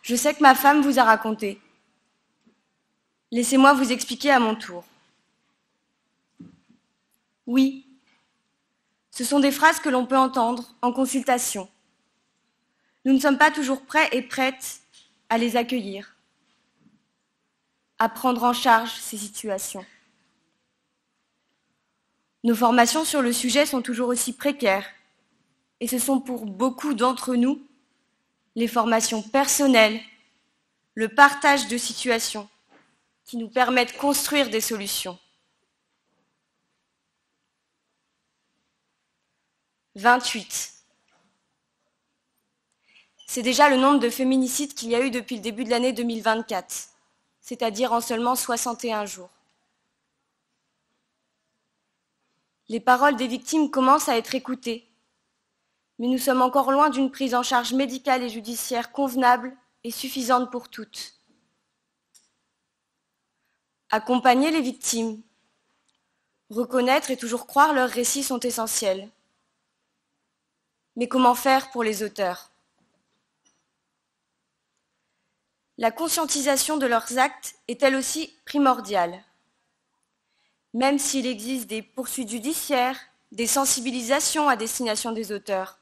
Je sais que ma femme vous a raconté. Laissez-moi vous expliquer à mon tour. Oui, ce sont des phrases que l'on peut entendre en consultation. Nous ne sommes pas toujours prêts et prêtes à les accueillir, à prendre en charge ces situations. Nos formations sur le sujet sont toujours aussi précaires et ce sont pour beaucoup d'entre nous les formations personnelles, le partage de situations qui nous permettent de construire des solutions. 28. C'est déjà le nombre de féminicides qu'il y a eu depuis le début de l'année 2024, c'est-à-dire en seulement 61 jours. Les paroles des victimes commencent à être écoutées, mais nous sommes encore loin d'une prise en charge médicale et judiciaire convenable et suffisante pour toutes. Accompagner les victimes, reconnaître et toujours croire leurs récits sont essentiels. Mais comment faire pour les auteurs ? La conscientisation de leurs actes est elle aussi primordiale. Même s'il existe des poursuites judiciaires, des sensibilisations à destination des auteurs,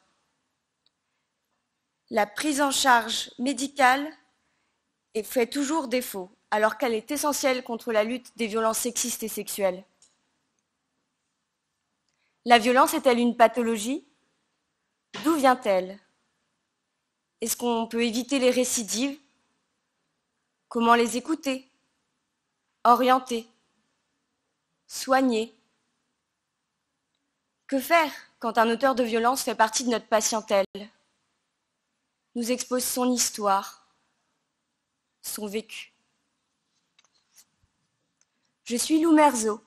la prise en charge médicale fait toujours défaut, alors qu'elle est essentielle contre la lutte des violences sexistes et sexuelles. La violence est-elle une pathologie ? D'où vient-elle ? Est-ce qu'on peut éviter les récidives ? Comment les écouter ? Orienter ? Soigner ? Que faire quand un auteur de violence fait partie de notre patientèle ? Nous expose son histoire, son vécu. Je suis Lou Merzo,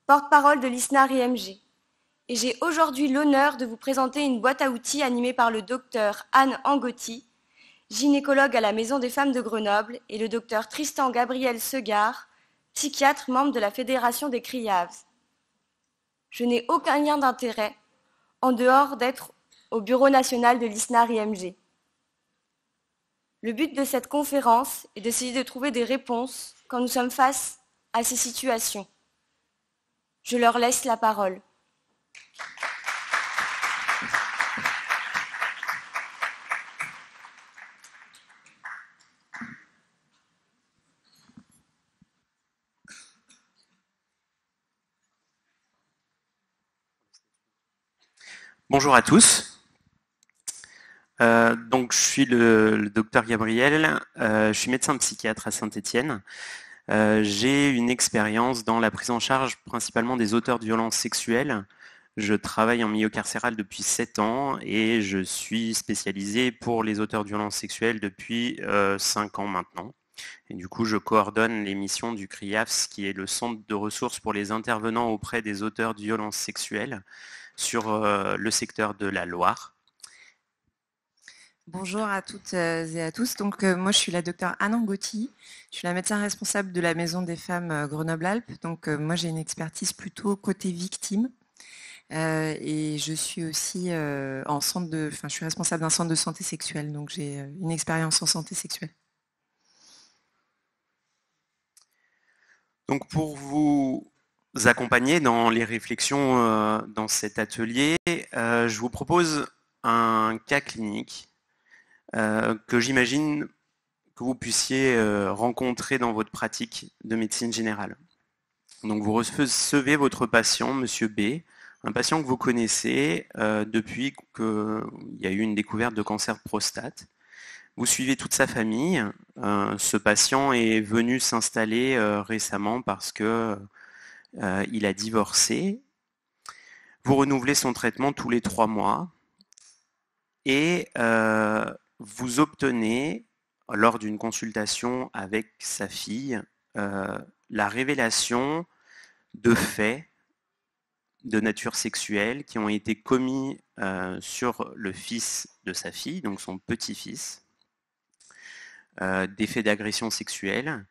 porte-parole de l'ISNAR IMG, et j'ai aujourd'hui l'honneur de vous présenter une boîte à outils animée par le docteur Anne Angotti, gynécologue à la Maison des Femmes de Grenoble, et le docteur Tristan Gabriel Segard, psychiatre membre de la Fédération des CRIAVS. Je n'ai aucun lien d'intérêt en dehors d'être au bureau national de l'ISNAR IMG. Le but de cette conférence est d'essayer de trouver des réponses quand nous sommes face à ces situations. Je leur laisse la parole. Bonjour à tous. Donc, je suis le docteur Gabriel, je suis médecin psychiatre à Saint-Étienne. J'ai une expérience dans la prise en charge principalement des auteurs de violences sexuelles. Je travaille en milieu carcéral depuis 7 ans et je suis spécialisé pour les auteurs de violences sexuelles depuis 5 ans maintenant. Et du coup, je coordonne les missions du CRIAFS, qui est le centre de ressources pour les intervenants auprès des auteurs de violences sexuelles sur le secteur de la Loire. Bonjour à toutes et à tous. Donc, moi, je suis la docteure Anne Angotti. Je suis la médecin responsable de la Maison des Femmes Grenoble-Alpes. Donc, moi, j'ai une expertise plutôt côté victime. Et je suis aussi je suis responsable d'un centre de santé sexuelle. Donc, j'ai une expérience en santé sexuelle. Donc, pour vous accompagner dans les réflexions dans cet atelier, je vous propose un cas clinique que j'imagine que vous puissiez rencontrer dans votre pratique de médecine générale. Donc vous recevez votre patient, Monsieur B, un patient que vous connaissez depuis qu'il y a eu une découverte de cancer de prostate. Vous suivez toute sa famille. Ce patient est venu s'installer récemment parce que il a divorcé. Vous renouvelez son traitement tous les 3 mois et vous obtenez, lors d'une consultation avec sa fille, la révélation de faits de nature sexuelle qui ont été commis sur le fils de sa fille, donc son petit-fils, des faits d'agression sexuelle.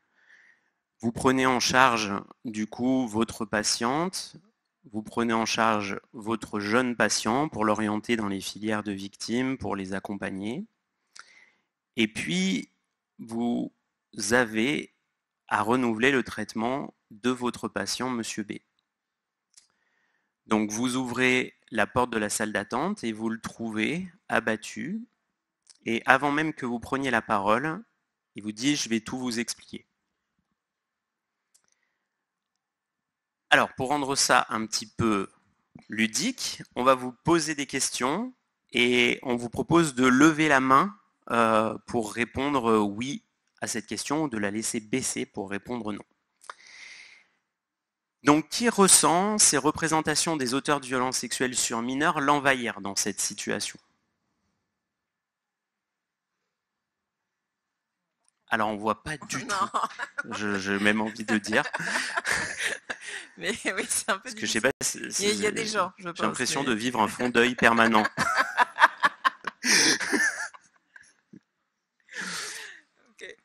Vous prenez en charge, du coup, votre patiente, vous prenez en charge votre jeune patient pour l'orienter dans les filières de victimes, pour les accompagner. Et puis, vous avez à renouveler le traitement de votre patient, Monsieur B. Donc vous ouvrez la porte de la salle d'attente et vous le trouvez abattu. Et avant même que vous preniez la parole, il vous dit « je vais tout vous expliquer ». Alors pour rendre ça un petit peu ludique, on va vous poser des questions et on vous propose de lever la main pour répondre oui à cette question ou de la laisser baisser pour répondre non. Donc, qui ressent ces représentations des auteurs de violences sexuelles sur mineurs l'envahir dans cette situation? Alors, on ne voit pas du tout. J'ai même envie de dire. Mais oui, c'est un peu Parce que je sais pas, il y a des gens, je pense. J'ai l'impression de vivre un fond d'œil permanent. Ok.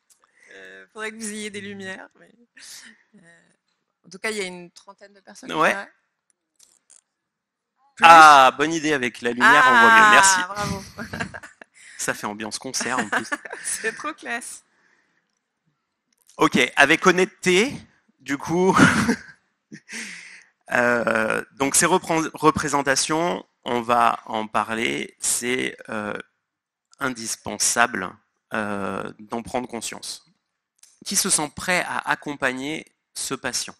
Faudrait que vous ayez des lumières. Mais... En tout cas, il y a une trentaine de personnes. Ouais. Ah, bonne idée, avec la lumière, on voit mieux. Merci. Bravo. Ça fait ambiance concert en plus. C'est trop classe. Ok, avec honnêteté, du coup, donc ces représentations, on va en parler, c'est indispensable d'en prendre conscience. Qui se sent prêt à accompagner ce patient?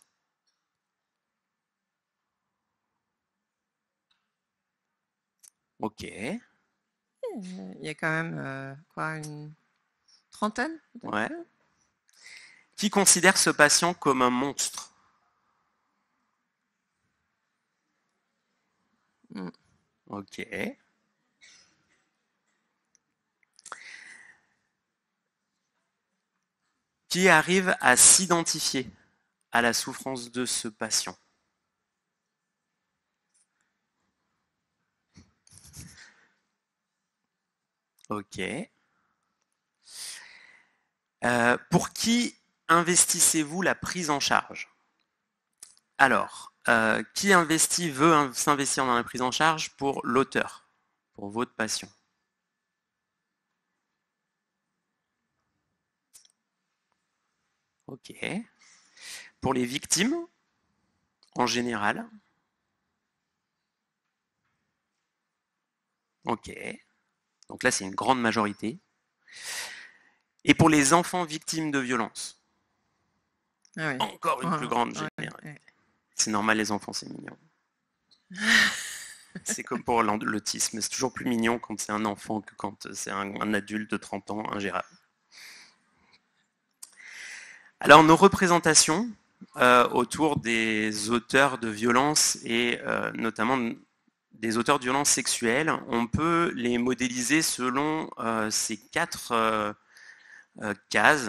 Ok. Il y a quand même quoi, une trentaine? Ouais. Qui considère ce patient comme un monstre? Ok. Qui arrive à s'identifier à la souffrance de ce patient? Ok. Pour qui investissez-vous la prise en charge? Alors, qui veut s'investir dans la prise en charge pour l'auteur, pour votre patient? Ok. Pour les victimes, en général? Ok. Donc là, c'est une grande majorité. Et pour les enfants victimes de violences? Ah oui. Encore une plus grande généralité. Ouais. C'est normal, les enfants, c'est mignon. C'est comme pour l'autisme, c'est toujours plus mignon quand c'est un enfant que quand c'est un adulte de 30 ans ingérable. Alors, nos représentations autour des auteurs de violences et notamment des auteurs de violences sexuelles, on peut les modéliser selon ces 4 cases.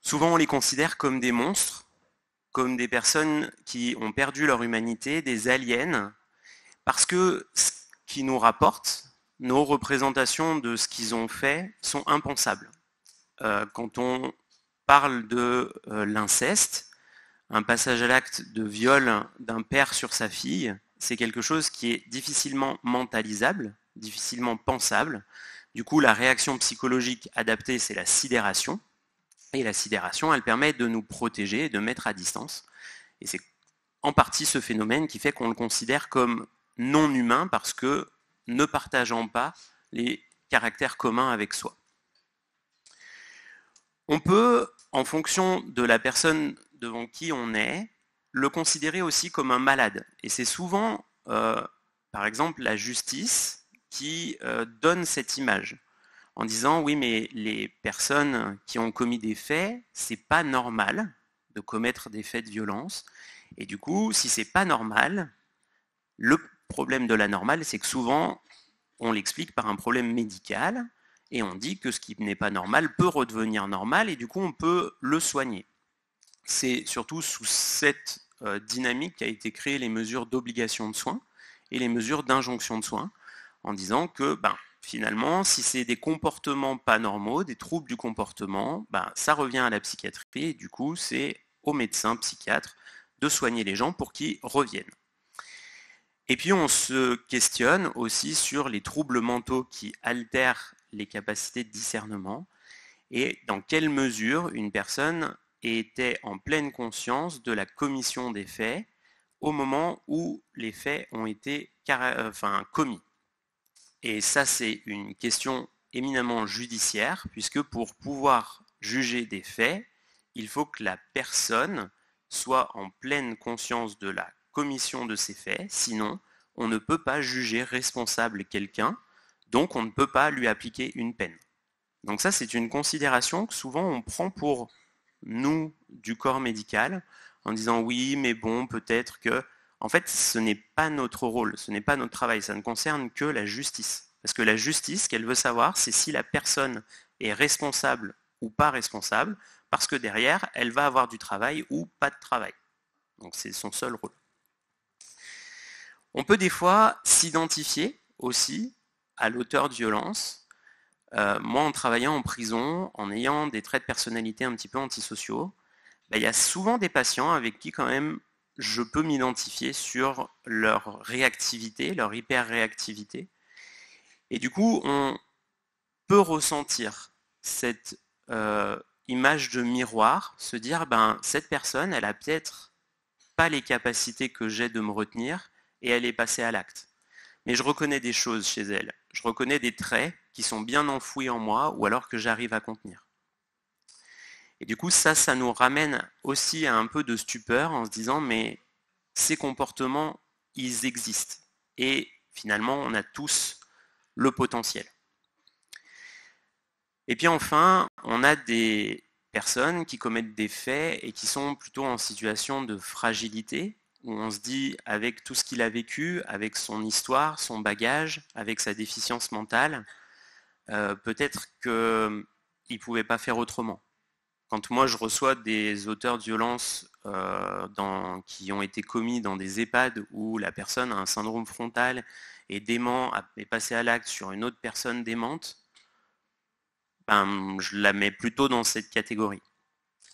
Souvent, on les considère comme des monstres, comme des personnes qui ont perdu leur humanité, des aliens, parce que ce qui nous rapporte, nos représentations de ce qu'ils ont fait sont impensables. Quand on parle de l'inceste, un passage à l'acte de viol d'un père sur sa fille, c'est quelque chose qui est difficilement mentalisable, difficilement pensable. Du coup, la réaction psychologique adaptée, c'est la sidération. Et la sidération, elle permet de nous protéger et de mettre à distance. Et c'est en partie ce phénomène qui fait qu'on le considère comme non humain parce que ne partageant pas les caractères communs avec soi. On peut, en fonction de la personne devant qui on est, le considérer aussi comme un malade. Et c'est souvent, par exemple, la justice qui donne cette image, en disant oui, mais les personnes qui ont commis des faits, c'est pas normal de commettre des faits de violence. Et du coup, si c'est pas normal, le problème de la normale, c'est que souvent, on l'explique par un problème médical, et on dit que ce qui n'est pas normal peut redevenir normal, et du coup, on peut le soigner. C'est surtout sous cette dynamique qu'a été créée les mesures d'obligation de soins et les mesures d'injonction de soins, en disant que finalement, si c'est des comportements pas normaux, des troubles du comportement, ça revient à la psychiatrie, et du coup, c'est aux médecins psychiatres de soigner les gens pour qu'ils reviennent. Et puis on se questionne aussi sur les troubles mentaux qui altèrent les capacités de discernement. et dans quelle mesure une personne était en pleine conscience de la commission des faits au moment où les faits ont été commis. Et ça, c'est une question éminemment judiciaire, puisque pour pouvoir juger des faits, il faut que la personne soit en pleine conscience de la commission de ces faits, sinon on ne peut pas juger responsable quelqu'un, donc on ne peut pas lui appliquer une peine. Donc ça, c'est une considération que souvent on prend pour nous du corps médical, en disant oui, mais bon, peut-être que... En fait, ce n'est pas notre rôle, ce n'est pas notre travail, ça ne concerne que la justice. Parce que la justice, ce qu'elle veut savoir, c'est si la personne est responsable ou pas responsable, parce que derrière, elle va avoir du travail ou pas de travail. Donc c'est son seul rôle. On peut des fois s'identifier aussi à l'auteur de violence. Moi, en travaillant en prison, en ayant des traits de personnalité un petit peu antisociaux, il y a souvent des patients avec qui quand même je peux m'identifier sur leur réactivité, leur hyper-réactivité. Et du coup, on peut ressentir cette image de miroir, se dire, cette personne, elle a peut-être pas les capacités que j'ai de me retenir, et elle est passée à l'acte. Mais je reconnais des choses chez elle. Je reconnais des traits qui sont bien enfouis en moi, ou alors que j'arrive à contenir. Et du coup, ça nous ramène aussi à un peu de stupeur en se disant, mais ces comportements, ils existent. Et finalement, on a tous le potentiel. Et puis enfin, on a des personnes qui commettent des faits et qui sont plutôt en situation de fragilité, où on se dit, avec tout ce qu'il a vécu, avec son histoire, son bagage, avec sa déficience mentale, peut-être qu'il ne pouvait pas faire autrement. Quand moi je reçois des auteurs de violences qui ont été commis dans des EHPAD où la personne a un syndrome frontal et dément, est passé à l'acte sur une autre personne démente, je la mets plutôt dans cette catégorie.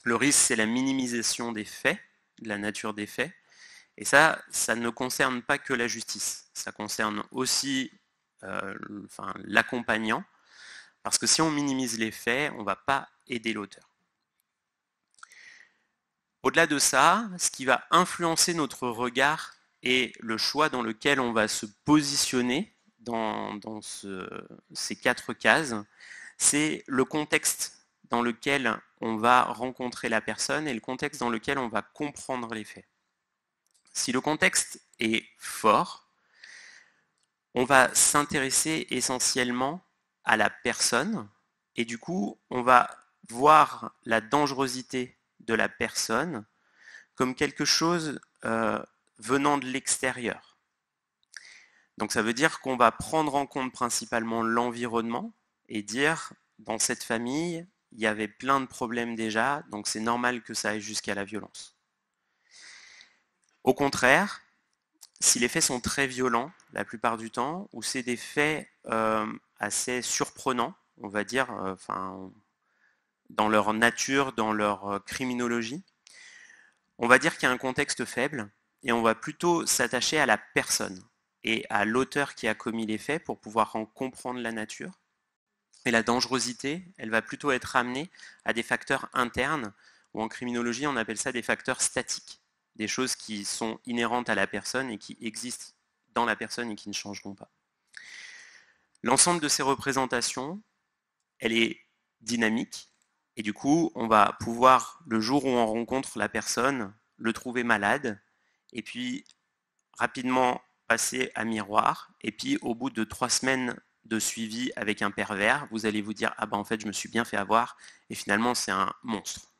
Le risque, c'est la minimisation des faits, de la nature des faits, et ça ne concerne pas que la justice, ça concerne aussi l'accompagnant, parce que si on minimise les faits, on ne va pas aider l'auteur. Au-delà de ça, ce qui va influencer notre regard et le choix dans lequel on va se positionner dans ces 4 cases, c'est le contexte dans lequel on va rencontrer la personne et le contexte dans lequel on va comprendre les faits. Si le contexte est fort, on va s'intéresser essentiellement à la personne et du coup, on va voir la dangerosité de la personne comme quelque chose venant de l'extérieur. Donc ça veut dire qu'on va prendre en compte principalement l'environnement et dire, dans cette famille, il y avait plein de problèmes déjà, donc c'est normal que ça aille jusqu'à la violence. Au contraire, si les faits sont très violents, la plupart du temps, ou c'est des faits assez surprenants, on va dire, dans leur nature, dans leur criminologie, on va dire qu'il y a un contexte faible et on va plutôt s'attacher à la personne et à l'auteur qui a commis les faits pour pouvoir en comprendre la nature. Et la dangerosité, elle va plutôt être ramenée à des facteurs internes, ou en criminologie, on appelle ça des facteurs statiques, des choses qui sont inhérentes à la personne et qui existent dans la personne et qui ne changeront pas. L'ensemble de ces représentations, elle est dynamique, et du coup, on va pouvoir, le jour où on rencontre la personne, le trouver malade, et puis rapidement passer à miroir, et puis au bout de 3 semaines de suivi avec un pervers, vous allez vous dire « Ah en fait, je me suis bien fait avoir, et finalement, c'est un monstre ».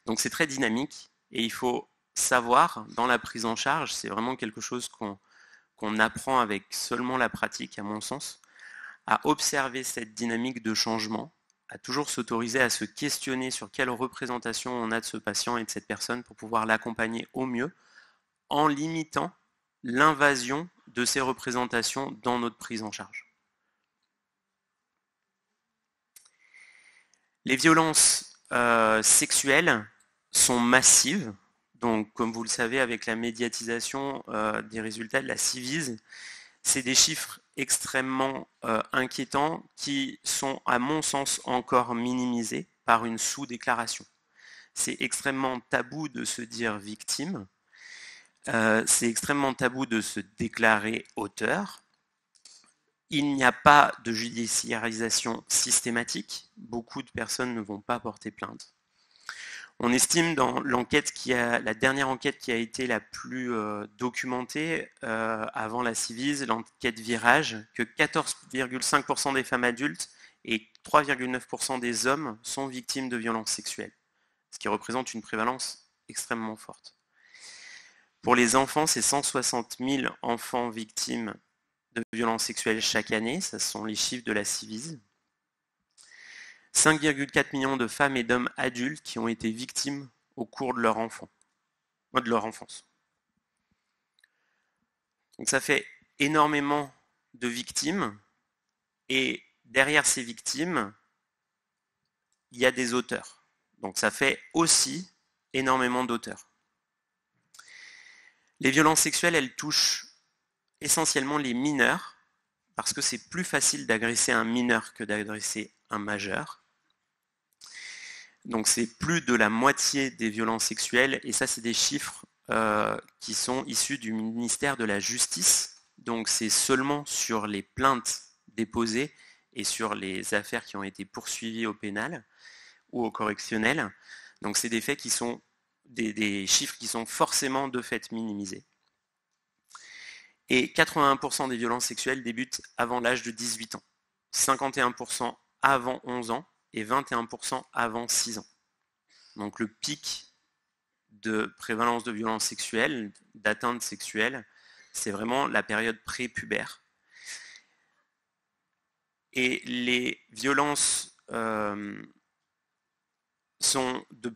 Donc c'est très dynamique, et il faut savoir, dans la prise en charge, c'est vraiment quelque chose qu'on apprend avec seulement la pratique, à mon sens, à observer cette dynamique de changement, à toujours s'autoriser à se questionner sur quelle représentation on a de ce patient et de cette personne pour pouvoir l'accompagner au mieux, en limitant l'invasion de ces représentations dans notre prise en charge. Les violences sexuelles sont massives, donc comme vous le savez avec la médiatisation des résultats de la Civise, c'est des chiffres extrêmement inquiétants qui sont, à mon sens, encore minimisés par une sous-déclaration. C'est extrêmement tabou de se dire victime, c'est extrêmement tabou de se déclarer auteur. Il n'y a pas de judiciarisation systématique, beaucoup de personnes ne vont pas porter plainte. On estime dans la dernière enquête qui a été la plus documentée avant la Civise, l'enquête Virage, que 14,5% des femmes adultes et 3,9% des hommes sont victimes de violences sexuelles, ce qui représente une prévalence extrêmement forte. Pour les enfants, c'est 160 000 enfants victimes de violences sexuelles chaque année, ce sont les chiffres de la Civise. 5,4 millions de femmes et d'hommes adultes qui ont été victimes au cours de leur enfance. Donc ça fait énormément de victimes, et derrière ces victimes, il y a des auteurs. Donc ça fait aussi énormément d'auteurs. Les violences sexuelles, elles touchent essentiellement les mineurs, parce que c'est plus facile d'agresser un mineur que d'agresser un majeur. Donc c'est plus de la moitié des violences sexuelles, et ça c'est des chiffres qui sont issus du ministère de la Justice. Donc c'est seulement sur les plaintes déposées et sur les affaires qui ont été poursuivies au pénal ou au correctionnel. Donc c'est des faits qui sont des chiffres qui sont forcément de fait minimisés. Et 81% des violences sexuelles débutent avant l'âge de 18 ans, 51% avant 11 ans et 21% avant 6 ans. Donc le pic de prévalence de violences sexuelles, d'atteinte sexuelle, c'est vraiment la période prépubère. Et les violences sont de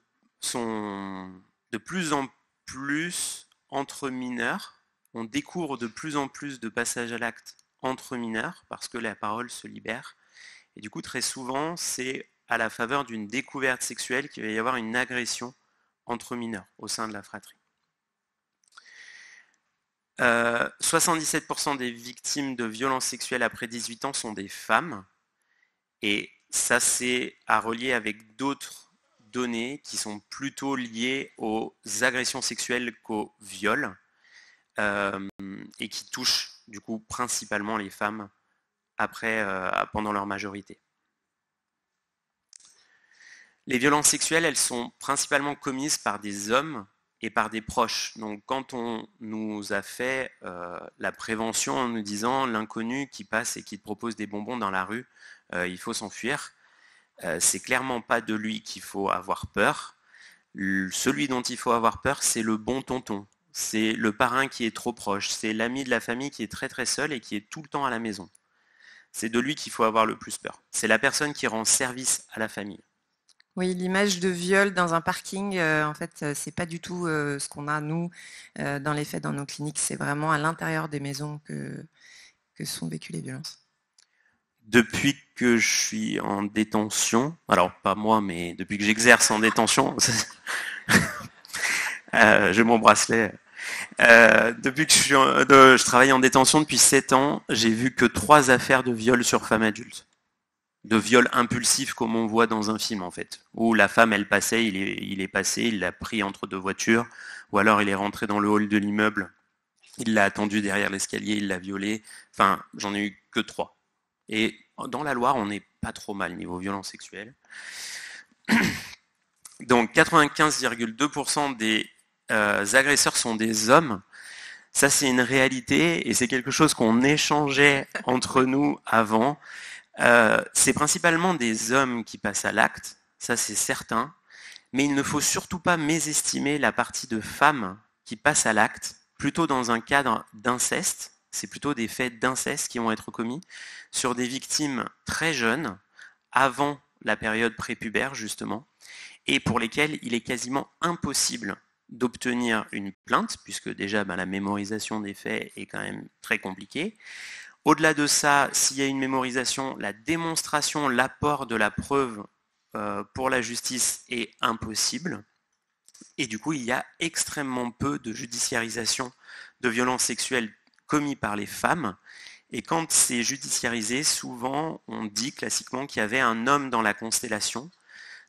plus en plus entre mineurs. On découvre de plus en plus de passages à l'acte entre mineurs parce que la parole se libère. Et du coup, très souvent, c'est à la faveur d'une découverte sexuelle qu'il va y avoir une agression entre mineurs au sein de la fratrie. 77% des victimes de violences sexuelles après 18 ans sont des femmes. Et ça, c'est à relier avec d'autres données qui sont plutôt liées aux agressions sexuelles qu'aux viols. Et qui touchent du coup principalement les femmes pendant leur majorité. Les violences sexuelles, elles sont principalement commises par des hommes et par des proches. Donc quand on nous a fait la prévention en nous disant l'inconnu qui passe et qui te propose des bonbons dans la rue, il faut s'enfuir, c'est clairement pas de lui qu'il faut avoir peur. Celui dont il faut avoir peur, c'est le bon tonton. C'est le parrain qui est trop proche, c'est l'ami de la famille qui est très très seul et qui est tout le temps à la maison. C'est de lui qu'il faut avoir le plus peur. C'est la personne qui rend service à la famille. Oui, l'image de viol dans un parking, en fait, c'est pas du tout ce qu'on a, nous, dans les faits, dans nos cliniques. C'est vraiment à l'intérieur des maisons que sont vécues les violences. Depuis que je suis en détention, alors pas moi, mais depuis que j'exerce en détention, j'ai mon bracelet. Depuis que je travaille en détention depuis 7 ans, j'ai vu que 3 affaires de viol sur femmes adultes. De viol impulsif comme on voit dans un film en fait. Où la femme elle passait, il est passé, il l'a pris entre 2 voitures, ou alors il est rentré dans le hall de l'immeuble, il l'a attendu derrière l'escalier, il l'a violé. Enfin, j'en ai eu que 3. Et dans la Loire, on n'est pas trop mal niveau violence sexuelle. Donc 95,2% des agresseurs sont des hommes. Ça, c'est une réalité et c'est quelque chose qu'on échangeait entre nous avant. C'est principalement des hommes qui passent à l'acte, ça c'est certain, mais il ne faut surtout pas mésestimer la partie de femmes qui passent à l'acte, plutôt dans un cadre d'inceste. C'est plutôt des faits d'inceste qui vont être commis sur des victimes très jeunes, avant la période prépubère justement, et pour lesquelles il est quasiment impossible d'obtenir une plainte, puisque déjà la mémorisation des faits est quand même très compliquée. Au-delà de ça, s'il y a une mémorisation, la démonstration, l'apport de la preuve pour la justice est impossible. Et du coup, il y a extrêmement peu de judiciarisation de violences sexuelles commises par les femmes. Et quand c'est judiciarisé, souvent on dit classiquement qu'il y avait un homme dans la constellation.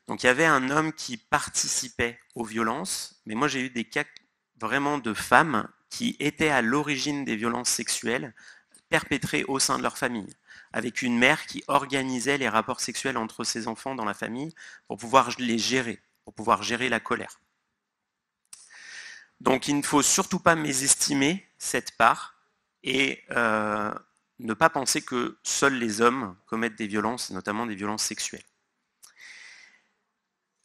Donc il y avait un homme qui participait aux violences, mais moi j'ai eu des cas vraiment de femmes qui étaient à l'origine des violences sexuelles perpétrées au sein de leur famille, avec une mère qui organisait les rapports sexuels entre ses enfants dans la famille pour pouvoir les gérer, pour pouvoir gérer la colère. Donc il ne faut surtout pas mésestimer cette part et ne pas penser que seuls les hommes commettent des violences, notamment des violences sexuelles.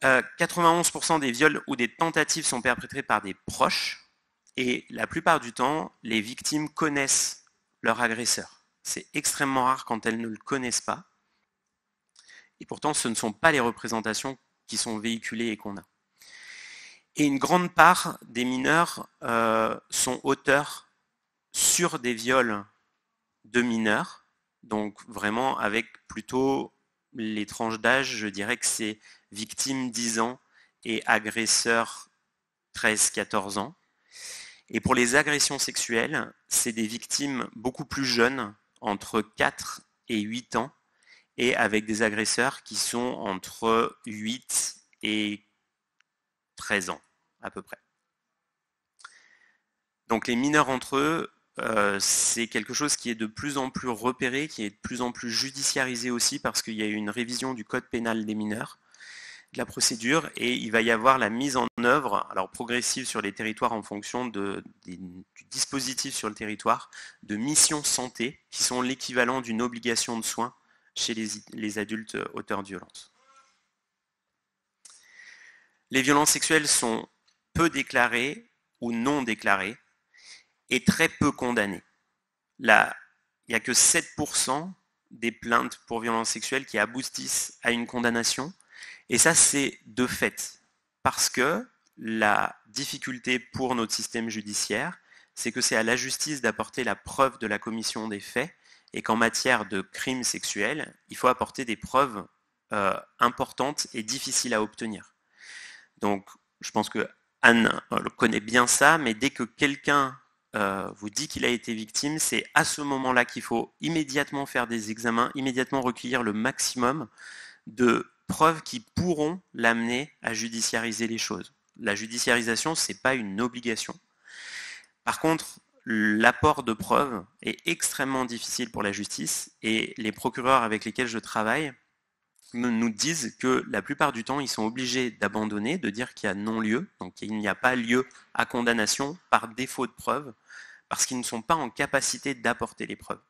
91% des viols ou des tentatives sont perpétrés par des proches et la plupart du temps, les victimes connaissent leur agresseur. C'est extrêmement rare quand elles ne le connaissent pas. Et pourtant, ce ne sont pas les représentations qui sont véhiculées et qu'on a. Et une grande part des mineurs sont auteurs sur des viols de mineurs, donc vraiment avec plutôt les tranches d'âge, je dirais que c'est victime 10 ans et agresseur 13-14 ans. Et pour les agressions sexuelles, c'est des victimes beaucoup plus jeunes, entre 4 et 8 ans, et avec des agresseurs qui sont entre 8 et 13 ans, à peu près. Donc les mineurs entre eux, c'est quelque chose qui est de plus en plus repéré, qui est de plus en plus judiciarisé aussi, parce qu'il y a eu une révision du code pénal des mineurs, de la procédure, et il va y avoir la mise en œuvre, alors progressive sur les territoires en fonction du dispositif sur le territoire, de missions santé, qui sont l'équivalent d'une obligation de soins chez les adultes auteurs de violences. Les violences sexuelles sont peu déclarées ou non déclarées et très peu condamnées. Là, il n'y a que 7% des plaintes pour violences sexuelles qui aboutissent à une condamnation. Et ça, c'est de fait, parce que la difficulté pour notre système judiciaire, c'est que c'est à la justice d'apporter la preuve de la commission des faits, et qu'en matière de crimes sexuels, il faut apporter des preuves importantes et difficiles à obtenir. Donc, je pense que Anne connaît bien ça, mais dès que quelqu'un vous dit qu'il a été victime, c'est à ce moment-là qu'il faut immédiatement faire des examens, immédiatement recueillir le maximum de preuves qui pourront l'amener à judiciariser les choses. La judiciarisation, ce n'est pas une obligation. Par contre, l'apport de preuves est extrêmement difficile pour la justice et les procureurs avec lesquels je travaille nous disent que la plupart du temps, ils sont obligés d'abandonner, de dire qu'il y a non-lieu, donc il n'y a pas lieu à condamnation par défaut de preuves, parce qu'ils ne sont pas en capacité d'apporter les preuves.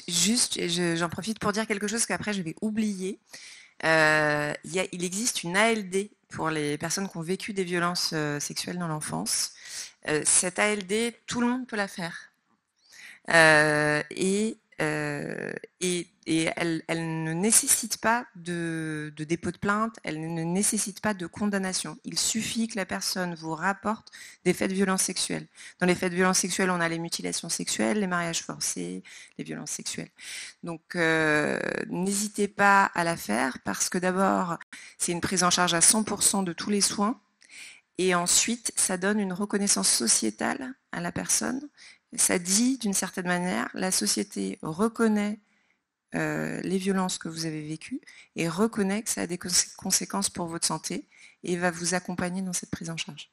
Juste, j'en profite pour dire quelque chose qu'après je vais oublier. Il existe une ALD pour les personnes qui ont vécu des violences sexuelles dans l'enfance. Cette ALD, tout le monde peut la faire. Et elle ne nécessite pas de dépôt de plainte, elle ne nécessite pas de condamnation. Il suffit que la personne vous rapporte des faits de violences sexuelles. Dans les faits de violences sexuelles, on a les mutilations sexuelles, les mariages forcés, les violences sexuelles. Donc n'hésitez pas à la faire parce que d'abord, c'est une prise en charge à 100% de tous les soins et ensuite, ça donne une reconnaissance sociétale à la personne. Ça dit, d'une certaine manière, la société reconnaît les violences que vous avez vécues et reconnaît que ça a des conséquences pour votre santé et va vous accompagner dans cette prise en charge.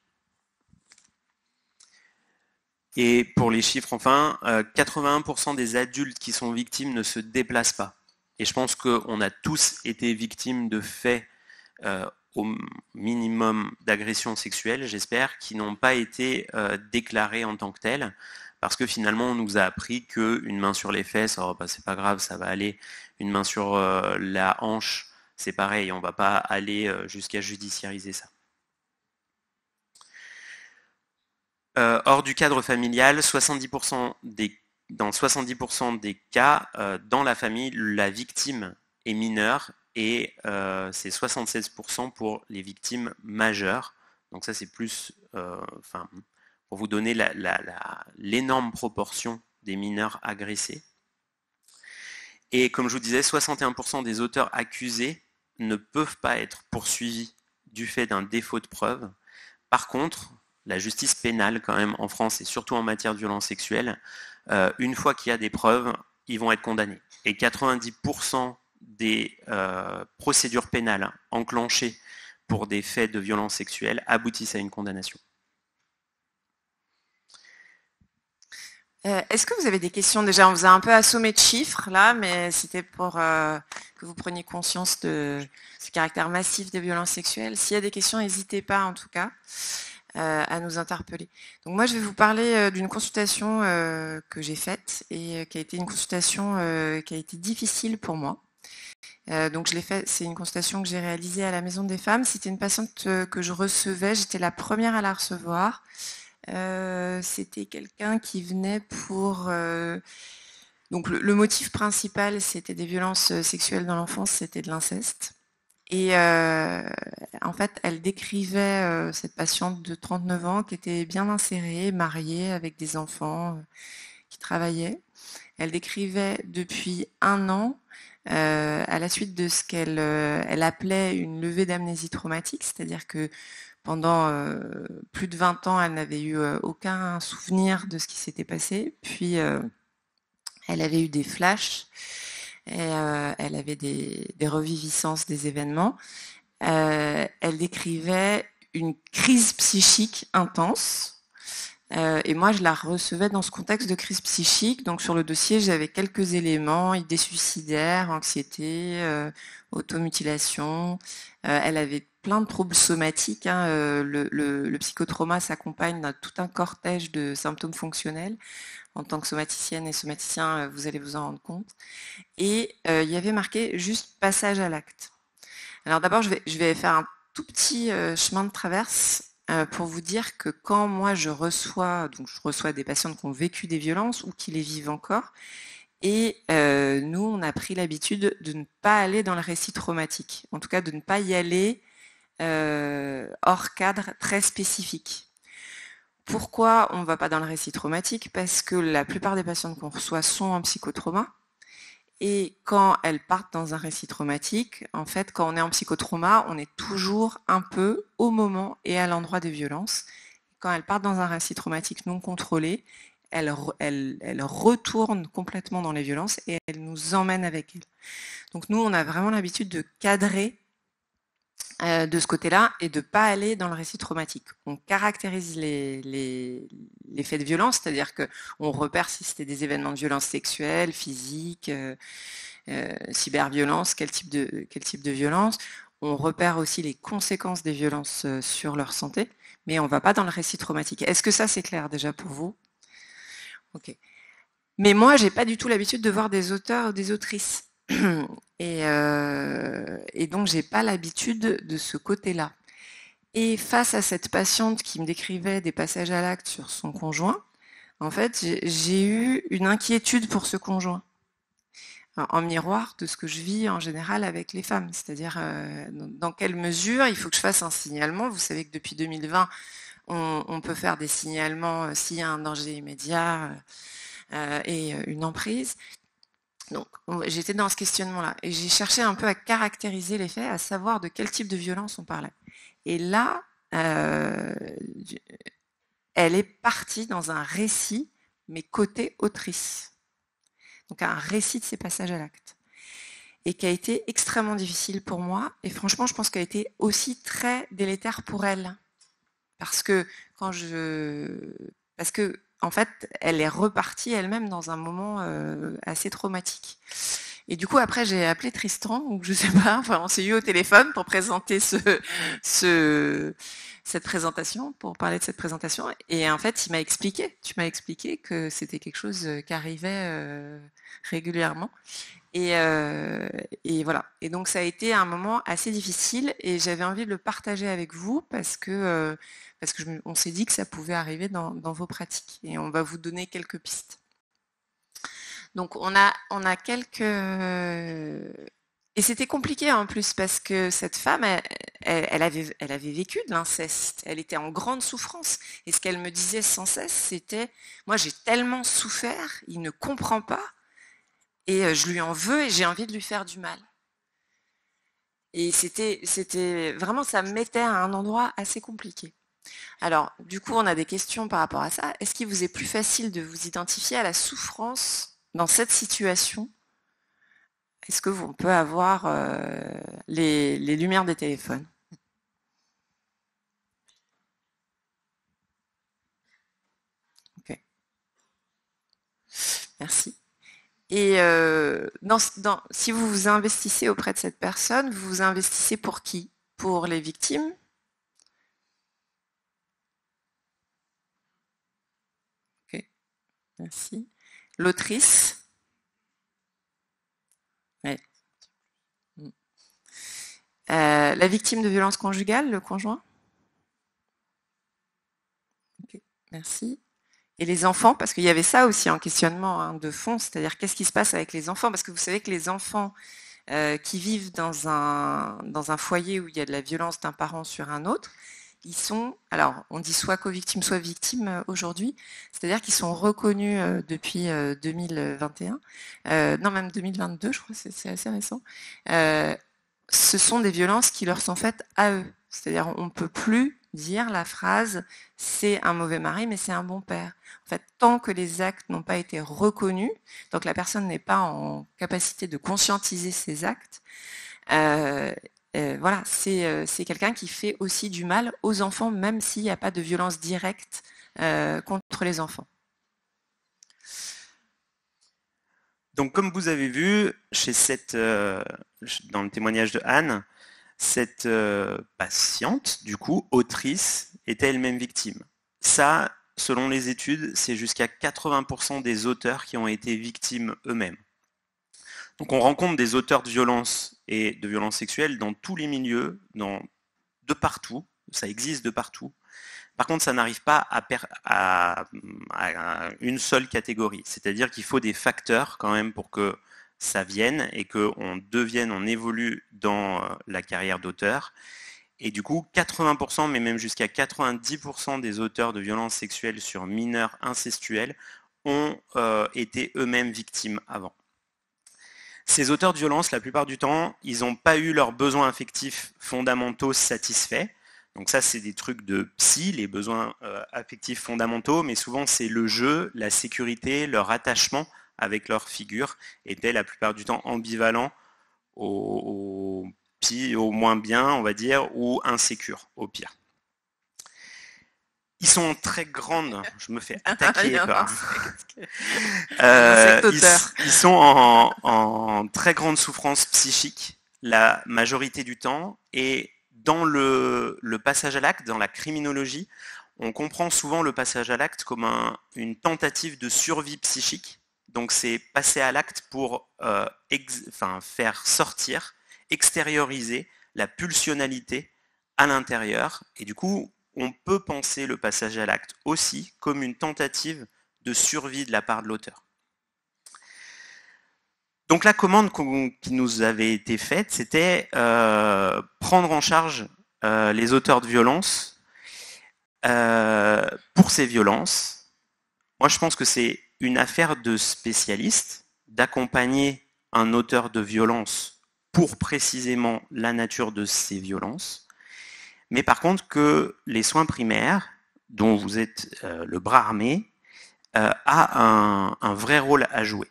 Et pour les chiffres, enfin, 81% des adultes qui sont victimes ne se déplacent pas. Et je pense qu'on a tous été victimes de faits au minimum d'agressions sexuelles, j'espère, qui n'ont pas été déclarés en tant que tels. Parce que finalement, on nous a appris qu'une main sur les fesses, oh, bah, c'est pas grave, ça va aller. Une main sur la hanche, c'est pareil, on va pas aller jusqu'à judiciariser ça. Hors du cadre familial, dans 70% des cas, dans la famille, la victime est mineure et c'est 76% pour les victimes majeures. Donc ça, c'est plus... pour vous donner l'énorme proportion des mineurs agressés. Et comme je vous disais, 61% des auteurs accusés ne peuvent pas être poursuivis du fait d'un défaut de preuve. Par contre, la justice pénale, quand même, en France, et surtout en matière de violences sexuelles, une fois qu'il y a des preuves, ils vont être condamnés. Et 90% des procédures pénales enclenchées pour des faits de violence sexuelle aboutissent à une condamnation. Est-ce que vous avez des questions? Déjà, on vous a un peu assommé de chiffres là, mais c'était pour que vous preniez conscience de ce caractère massif des violences sexuelles. S'il y a des questions, n'hésitez pas en tout cas à nous interpeller. Donc moi, je vais vous parler d'une consultation que j'ai faite et qui a été une consultation qui a été difficile pour moi. Donc je l'ai fait, c'est une consultation que j'ai réalisée à la Maison des Femmes. C'était une patiente que je recevais, j'étais la première à la recevoir. C'était quelqu'un qui venait pour... donc le motif principal, c'était des violences sexuelles dans l'enfance, c'était de l'inceste. Et en fait, elle décrivait cette patiente de 39 ans qui était bien insérée, mariée, avec des enfants, qui travaillait. Elle décrivait depuis 1 an, à la suite de ce qu'elle elle appelait une levée d'amnésie traumatique, c'est-à-dire que pendant plus de 20 ans, elle n'avait eu aucun souvenir de ce qui s'était passé. Puis, elle avait eu des flashs, et, elle avait des reviviscences des événements. Elle décrivait une crise psychique intense. Et moi, je la recevais dans ce contexte de crise psychique. Donc, sur le dossier, j'avais quelques éléments, idées suicidaires, anxiété, automutilation. Elle avait plein de troubles somatiques. Hein. Le psychotrauma s'accompagne d'un tout un cortège de symptômes fonctionnels. En tant que somaticienne et somaticien, vous allez vous en rendre compte. Et il y avait marqué juste passage à l'acte. Alors d'abord, je vais faire un tout petit chemin de traverse pour vous dire que quand moi je reçois des patientes qui ont vécu des violences ou qui les vivent encore, et nous, on a pris l'habitude de ne pas aller dans le récit traumatique, en tout cas de ne pas y aller hors cadre très spécifique. Pourquoi on ne va pas dans le récit traumatique? Parce que la plupart des patientes qu'on reçoit sont en psychotrauma. Et quand elles partent dans un récit traumatique, en fait, quand on est en psychotrauma, on est toujours un peu au moment et à l'endroit des violences. Quand elles partent dans un récit traumatique non contrôlé, elles retournent complètement dans les violences et elles nous emmènent avec elles. Donc nous, on a vraiment l'habitude de cadrer de ce côté-là et de ne pas aller dans le récit traumatique. On caractérise les faits de violence, c'est-à-dire qu'on repère si c'était des événements de violence sexuelle, physique, cyberviolence, quel type de violence. On repère aussi les conséquences des violences sur leur santé, mais on ne va pas dans le récit traumatique. Est-ce que ça, c'est clair déjà pour vous? Ok. Mais moi, j'ai pas du tout l'habitude de voir des auteurs ou des autrices. Et donc, j'ai pas l'habitude de ce côté-là. Et face à cette patiente qui me décrivait des passages à l'acte sur son conjoint, en fait, j'ai eu une inquiétude pour ce conjoint, en miroir de ce que je vis en général avec les femmes. C'est-à-dire, dans quelle mesure il faut que je fasse un signalement. Vous savez que depuis 2020, on peut faire des signalements s'il y a un danger immédiat et une emprise. Donc, j'étais dans ce questionnement-là et j'ai cherché un peu à caractériser les faits, à savoir de quel type de violence on parlait. Et là, elle est partie dans un récit, mais côté autrice. Donc, un récit de ses passages à l'acte. Et qui a été extrêmement difficile pour moi. Et franchement, je pense qu'elle a été aussi très délétère pour elle. Parce que en fait, elle est repartie elle-même dans un moment assez traumatique. Et du coup, après, j'ai appelé Tristan, ou je sais pas, enfin, on s'est eu au téléphone pour présenter cette présentation, pour parler de cette présentation. Et en fait, tu m'as expliqué que c'était quelque chose qui arrivait régulièrement. Et voilà. Et donc, ça a été un moment assez difficile et j'avais envie de le partager avec vous parce que on s'est dit que ça pouvait arriver dans vos pratiques et on va vous donner quelques pistes. Donc, on a quelques... Et c'était compliqué en plus parce que cette femme, elle avait vécu de l'inceste. Elle était en grande souffrance. Et ce qu'elle me disait sans cesse, c'était « Moi, j'ai tellement souffert, il ne comprend pas. Et je lui en veux et j'ai envie de lui faire du mal. » Et c'était vraiment, ça me mettait à un endroit assez compliqué. Alors, du coup, on a des questions par rapport à ça. Est-ce qu'il vous est plus facile de vous identifier à la souffrance dans cette situation? Est-ce que on peut avoir les lumières des téléphones? Ok, merci. Et si vous vous investissez auprès de cette personne, vous vous investissez pour qui? Pour les victimes? Ok, merci. L'autrice? Ouais. La victime de violence conjugale, le conjoint? Ok, merci. Et les enfants, parce qu'il y avait ça aussi en questionnement de fond, c'est-à-dire qu'est-ce qui se passe avec les enfants? Parce que vous savez que les enfants qui vivent dans un foyer où il y a de la violence d'un parent sur un autre, ils sont, alors on dit soit co-victimes, soit victimes aujourd'hui, c'est-à-dire qu'ils sont reconnus depuis 2021, non même 2022, je crois, c'est assez récent. Ce sont des violences qui leur sont faites à eux. C'est-à-dire on ne peut plus dire la phrase « c'est un mauvais mari, mais c'est un bon père ». En fait, tant que les actes n'ont pas été reconnus, tant que la personne n'est pas en capacité de conscientiser ses actes, voilà, c'est quelqu'un qui fait aussi du mal aux enfants, même s'il n'y a pas de violence directe contre les enfants. Donc, comme vous avez vu, dans le témoignage de Anne, cette patiente, du coup, autrice, était elle-même victime. Ça, selon les études, c'est jusqu'à 80% des auteurs qui ont été victimes eux-mêmes. Donc on rencontre des auteurs de violences et de violences sexuelles dans tous les milieux, de partout, ça existe de partout. Par contre, ça n'arrive pas à une seule catégorie. C'est-à-dire qu'il faut des facteurs quand même pour que ça vienne et qu'on évolue dans la carrière d'auteur. Et du coup, 80%, mais même jusqu'à 90% des auteurs de violences sexuelles sur mineurs incestuels ont été eux-mêmes victimes avant. Ces auteurs de violences, la plupart du temps, ils n'ont pas eu leurs besoins affectifs fondamentaux satisfaits. Donc ça, c'est des trucs de psy, les besoins affectifs fondamentaux, mais souvent c'est le jeu, la sécurité, leur attachement avec leur figure étaient la plupart du temps ambivalents au moins bien, on va dire, ou insécures au pire. Ils sont en très grande, je me fais attaquer quoi. Ils sont en très grande souffrance psychique la majorité du temps, et dans le passage à l'acte, dans la criminologie, on comprend souvent le passage à l'acte comme une tentative de survie psychique. Donc c'est passer à l'acte pour faire sortir, extérioriser la pulsionalité à l'intérieur, et du coup on peut penser le passage à l'acte aussi comme une tentative de survie de la part de l'auteur. Donc la commande qui nous avait été faite, c'était prendre en charge les auteurs de violences pour ces violences. Moi, je pense que c'est une affaire de spécialiste d'accompagner un auteur de violence pour précisément la nature de ces violences. Mais par contre, que les soins primaires, dont vous êtes le bras armé, a un vrai rôle à jouer.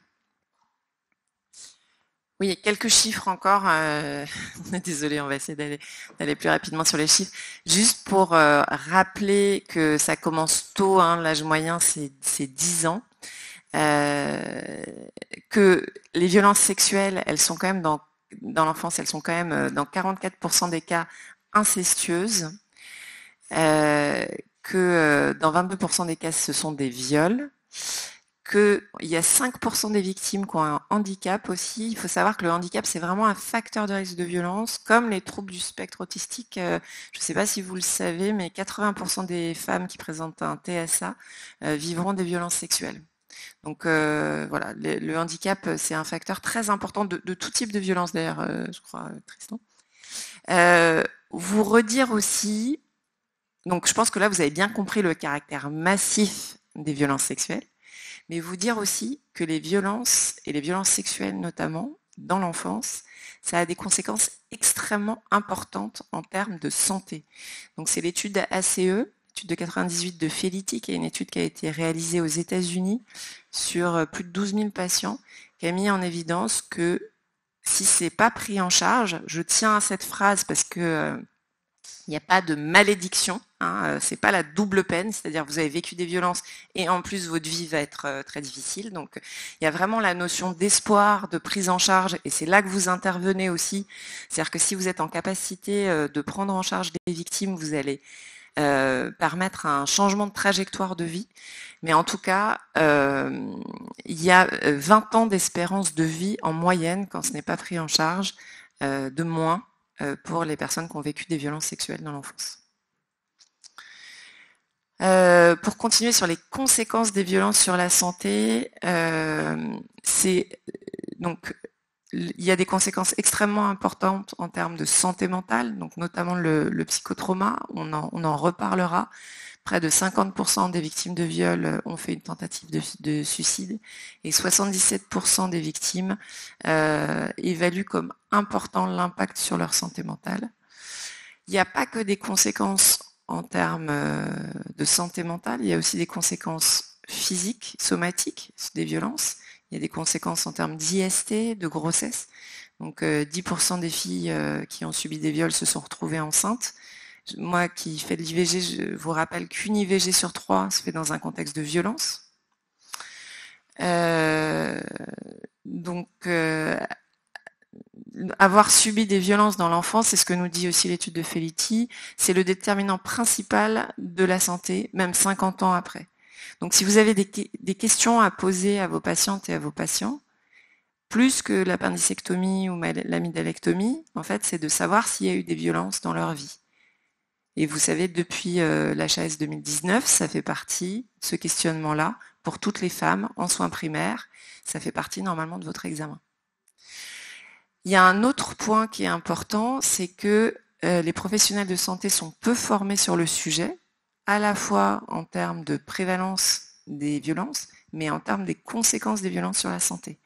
Oui, quelques chiffres encore. Désolée, on va essayer d'aller plus rapidement sur les chiffres. Juste pour rappeler que ça commence tôt, hein, l'âge moyen c'est 10 ans. Que les violences sexuelles, elles sont quand même dans l'enfance, elles sont quand même dans 44% des cas incestueuses, que dans 22% des cas ce sont des viols, qu'il y a 5% des victimes qui ont un handicap aussi. Il faut savoir que le handicap, c'est vraiment un facteur de risque de violence, comme les troubles du spectre autistique. Je ne sais pas si vous le savez, mais 80% des femmes qui présentent un TSA vivront des violences sexuelles. Donc voilà, le handicap, c'est un facteur très important de tout type de violence, d'ailleurs, je crois, Tristan. Vous redire aussi, donc je pense que là, vous avez bien compris le caractère massif des violences sexuelles, mais vous dire aussi que les violences, et les violences sexuelles notamment, dans l'enfance, ça a des conséquences extrêmement importantes en termes de santé. Donc c'est l'étude ACE, l'étude de 98 de Felitti, qui est une étude qui a été réalisée aux États-Unis sur plus de 12 000 patients, qui a mis en évidence que si c'est pas pris en charge, je tiens à cette phrase parce que il n'y a pas de malédiction, hein, c'est pas la double peine, c'est-à-dire vous avez vécu des violences et en plus votre vie va être très difficile. Donc il y a vraiment la notion d'espoir, de prise en charge, et c'est là que vous intervenez aussi. C'est-à-dire que si vous êtes en capacité de prendre en charge des victimes, vous allez permettre un changement de trajectoire de vie. Mais en tout cas, il y a 20 ans d'espérance de vie en moyenne, quand ce n'est pas pris en charge, de moins pour les personnes qui ont vécu des violences sexuelles dans l'enfance. Pour continuer sur les conséquences des violences sur la santé, donc il y a des conséquences extrêmement importantes en termes de santé mentale, donc notamment le psychotrauma, on en reparlera. Près de 50% des victimes de viol ont fait une tentative de suicide et 77% des victimes évaluent comme important l'impact sur leur santé mentale. Il n'y a pas que des conséquences en termes de santé mentale, il y a aussi des conséquences physiques, somatiques, des violences. Il y a des conséquences en termes d'IST, de grossesse. Donc 10% des filles qui ont subi des viols se sont retrouvées enceintes. Moi qui fais de l'IVG, je vous rappelle qu'une IVG sur 3 se fait dans un contexte de violence. Avoir subi des violences dans l'enfance, c'est ce que nous dit aussi l'étude de Felitti, c'est le déterminant principal de la santé, même 50 ans après. Donc si vous avez des questions à poser à vos patientes et à vos patients, plus que l'appendicectomie ou l'amygdalectomie, en fait, c'est de savoir s'il y a eu des violences dans leur vie. Et vous savez, depuis l'HAS 2019, ça fait partie, ce questionnement-là, pour toutes les femmes en soins primaires, ça fait partie normalement de votre examen. Il y a un autre point qui est important, c'est que les professionnels de santé sont peu formés sur le sujet, à la fois en termes de prévalence des violences, mais en termes des conséquences des violences sur la santé.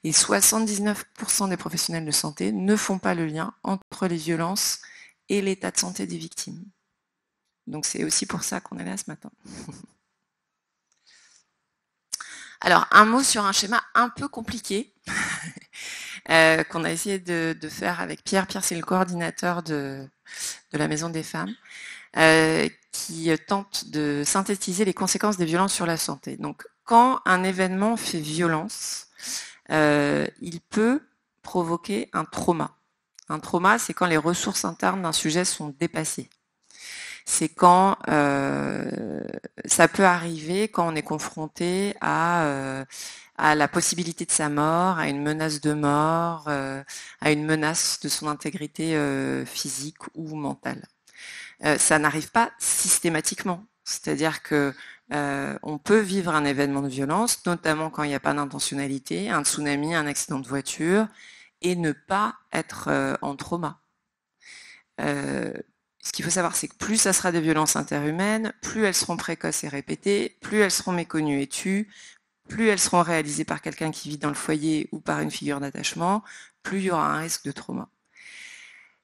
Et 79% des professionnels de santé ne font pas le lien entre les violences et l'état de santé des victimes. Donc c'est aussi pour ça qu'on est là ce matin. Alors, un mot sur un schéma un peu compliqué qu'on a essayé de faire avec Pierre. Pierre, c'est le coordinateur de la Maison des Femmes, qui tente de synthétiser les conséquences des violences sur la santé. Donc, quand un événement fait violence, il peut provoquer un trauma. Un trauma, c'est quand les ressources internes d'un sujet sont dépassées. C'est quand ça peut arriver quand on est confronté à la possibilité de sa mort, à une menace de mort, à une menace de son intégrité physique ou mentale. Ça n'arrive pas systématiquement. C'est-à-dire que on peut vivre un événement de violence, notamment quand il n'y a pas d'intentionnalité, un tsunami, un accident de voiture, et ne pas être en trauma. Ce qu'il faut savoir, c'est que plus ça sera des violences interhumaines, plus elles seront précoces et répétées, plus elles seront méconnues et tues, plus elles seront réalisées par quelqu'un qui vit dans le foyer ou par une figure d'attachement, plus il y aura un risque de trauma.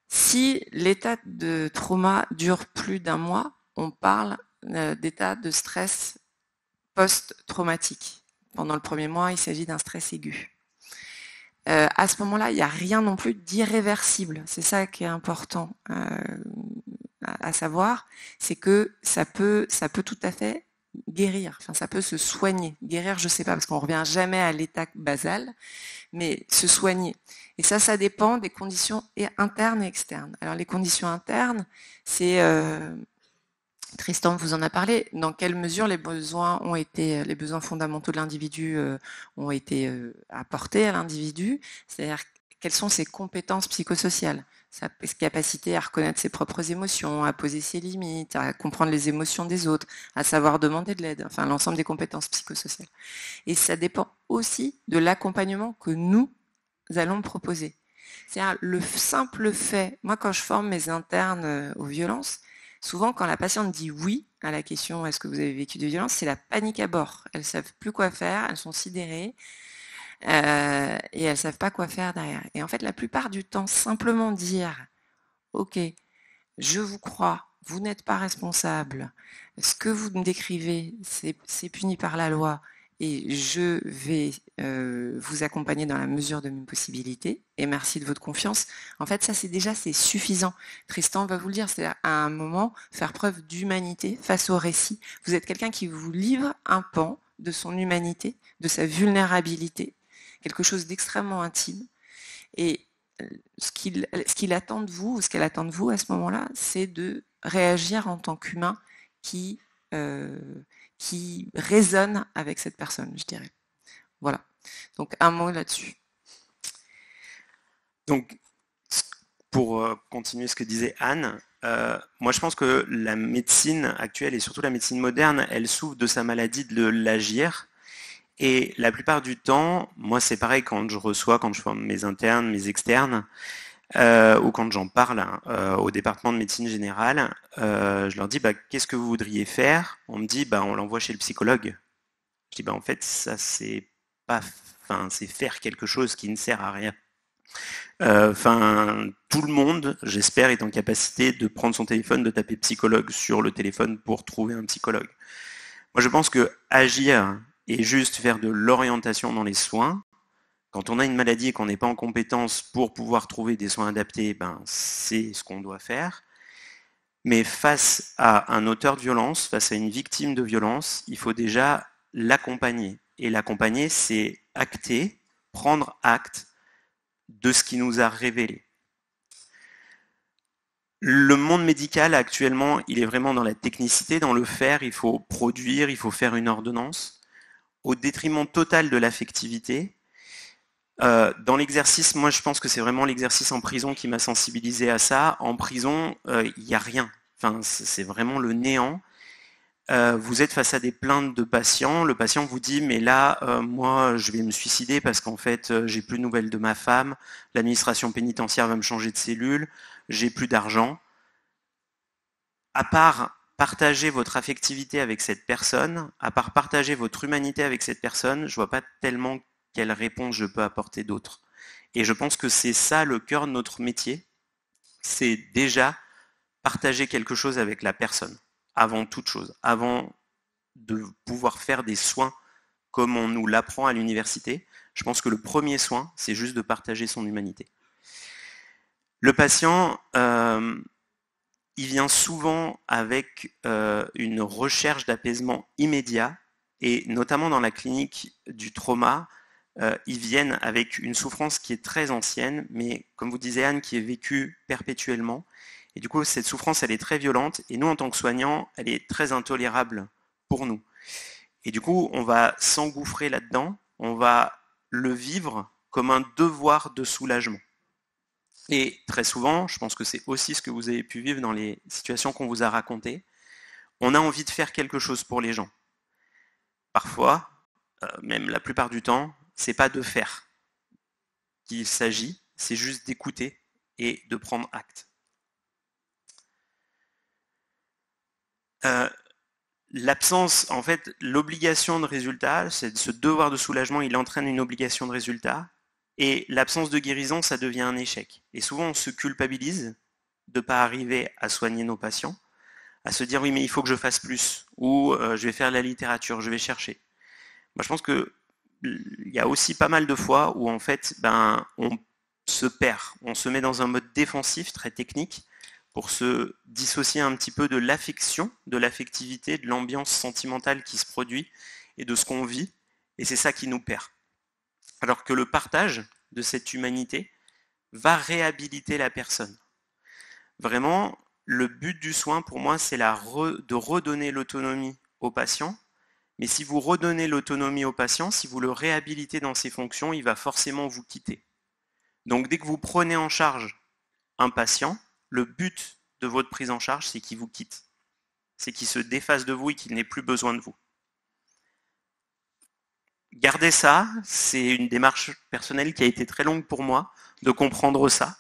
Si l'état de trauma dure plus d'un mois, on parle d'état de stress post-traumatique. Pendant le premier mois, il s'agit d'un stress aigu. À ce moment-là, il n'y a rien non plus d'irréversible. C'est ça qui est important à savoir, c'est que ça peut tout à fait guérir. Enfin, ça peut se soigner. Guérir, je ne sais pas, parce qu'on ne revient jamais à l'état basal, mais se soigner. Et ça dépend des conditions internes et externes. Alors les conditions internes, c'est Tristan vous en a parlé, dans quelle mesure les besoins fondamentaux de l'individu ont été apportés à l'individu, c'est-à-dire quelles sont ses compétences psychosociales, sa capacité à reconnaître ses propres émotions, à poser ses limites, à comprendre les émotions des autres, à savoir demander de l'aide, enfin l'ensemble des compétences psychosociales. Et ça dépend aussi de l'accompagnement que nous allons proposer. C'est-à-dire le simple fait, moi quand je forme mes internes aux violences, souvent, quand la patiente dit oui à la question « est-ce que vous avez vécu des violences ?», c'est la panique à bord. Elles ne savent plus quoi faire, elles sont sidérées et elles ne savent pas quoi faire derrière. Et en fait, la plupart du temps, simplement dire « ok, je vous crois, vous n'êtes pas responsable, ce que vous me décrivez, c'est puni par la loi, et je vais vous accompagner dans la mesure de mes possibilités, et merci de votre confiance. En fait, ça, c'est suffisant. Tristan va vous le dire, c'est à un moment faire preuve d'humanité face au récit. Vous êtes quelqu'un qui vous livre un pan de son humanité, de sa vulnérabilité, quelque chose d'extrêmement intime, et ce qu'il attend de vous, ou ce qu'elle attend de vous à ce moment-là, c'est de réagir en tant qu'humain qui résonne avec cette personne, je dirais. Voilà. Donc un mot là-dessus. Donc, pour continuer ce que disait Anne, moi je pense que la médecine actuelle et surtout la médecine moderne, elle souffre de sa maladie de l'agir. Et la plupart du temps, moi c'est pareil quand je forme mes internes, mes externes, ou quand j'en parle au département de médecine générale, je leur dis qu'est-ce que vous voudriez faire? On me dit on l'envoie chez le psychologue. Je dis en fait ça c'est faire quelque chose qui ne sert à rien. Tout le monde, j'espère, est en capacité de prendre son téléphone, de taper psychologue sur le téléphone pour trouver un psychologue. Moi je pense que agir et juste faire de l'orientation dans les soins, quand on a une maladie et qu'on n'est pas en compétence pour pouvoir trouver des soins adaptés, c'est ce qu'on doit faire. Mais face à un auteur de violence, face à une victime de violence, il faut déjà l'accompagner. Et l'accompagner, c'est acter, prendre acte de ce qui nous a révélé. Le monde médical actuellement, il est vraiment dans la technicité, dans le faire, il faut produire, il faut faire une ordonnance, au détriment total de l'affectivité. Dans l'exercice, moi je pense que c'est vraiment l'exercice en prison qui m'a sensibilisé à ça. En prison, il n'y a rien. C'est vraiment le néant. Vous êtes face à des plaintes de patients. Le patient vous dit mais là, moi je vais me suicider parce qu'en fait j'ai plus de nouvelles de ma femme. L'administration pénitentiaire va me changer de cellule. J'ai plus d'argent. À part partager votre affectivité avec cette personne, à part partager votre humanité avec cette personne, je vois pas tellement quelle réponse je peux apporter d'autre. Et je pense que c'est ça le cœur de notre métier, c'est déjà partager quelque chose avec la personne, avant toute chose, avant de pouvoir faire des soins comme on nous l'apprend à l'université. Je pense que le premier soin, c'est juste de partager son humanité. Le patient, il vient souvent avec une recherche d'apaisement immédiat, et notamment dans la clinique du trauma, ils viennent avec une souffrance qui est très ancienne, mais comme vous disiez Anne, qui est vécue perpétuellement. Et du coup, cette souffrance, elle est très violente, et nous, en tant que soignants, elle est très intolérable pour nous. Et du coup, on va s'engouffrer là-dedans, on va le vivre comme un devoir de soulagement. Et très souvent, je pense que c'est aussi ce que vous avez pu vivre dans les situations qu'on vous a racontées, on a envie de faire quelque chose pour les gens. Parfois, même la plupart du temps, c'est pas de faire qu'il s'agit, c'est juste d'écouter et de prendre acte. L'absence, en fait, l'obligation de résultat, ce devoir de soulagement, il entraîne une obligation de résultat. Et l'absence de guérison, ça devient un échec. Et souvent, on se culpabilise de ne pas arriver à soigner nos patients, à se dire oui, mais il faut que je fasse plus, ou je vais faire de la littérature, je vais chercher. Moi, je pense que il y a aussi pas mal de fois où en fait, on se perd, on se met dans un mode défensif très technique pour se dissocier un petit peu de l'affection, de l'affectivité, de l'ambiance sentimentale qui se produit et de ce qu'on vit, et c'est ça qui nous perd. Alors que le partage de cette humanité va réhabiliter la personne. Vraiment, le but du soin, pour moi, c'est de redonner l'autonomie au patient. Mais si vous redonnez l'autonomie au patient, si vous le réhabilitez dans ses fonctions, il va forcément vous quitter. Donc dès que vous prenez en charge un patient, le but de votre prise en charge, c'est qu'il vous quitte. C'est qu'il se défasse de vous et qu'il n'ait plus besoin de vous. Gardez ça, c'est une démarche personnelle qui a été très longue pour moi, de comprendre ça.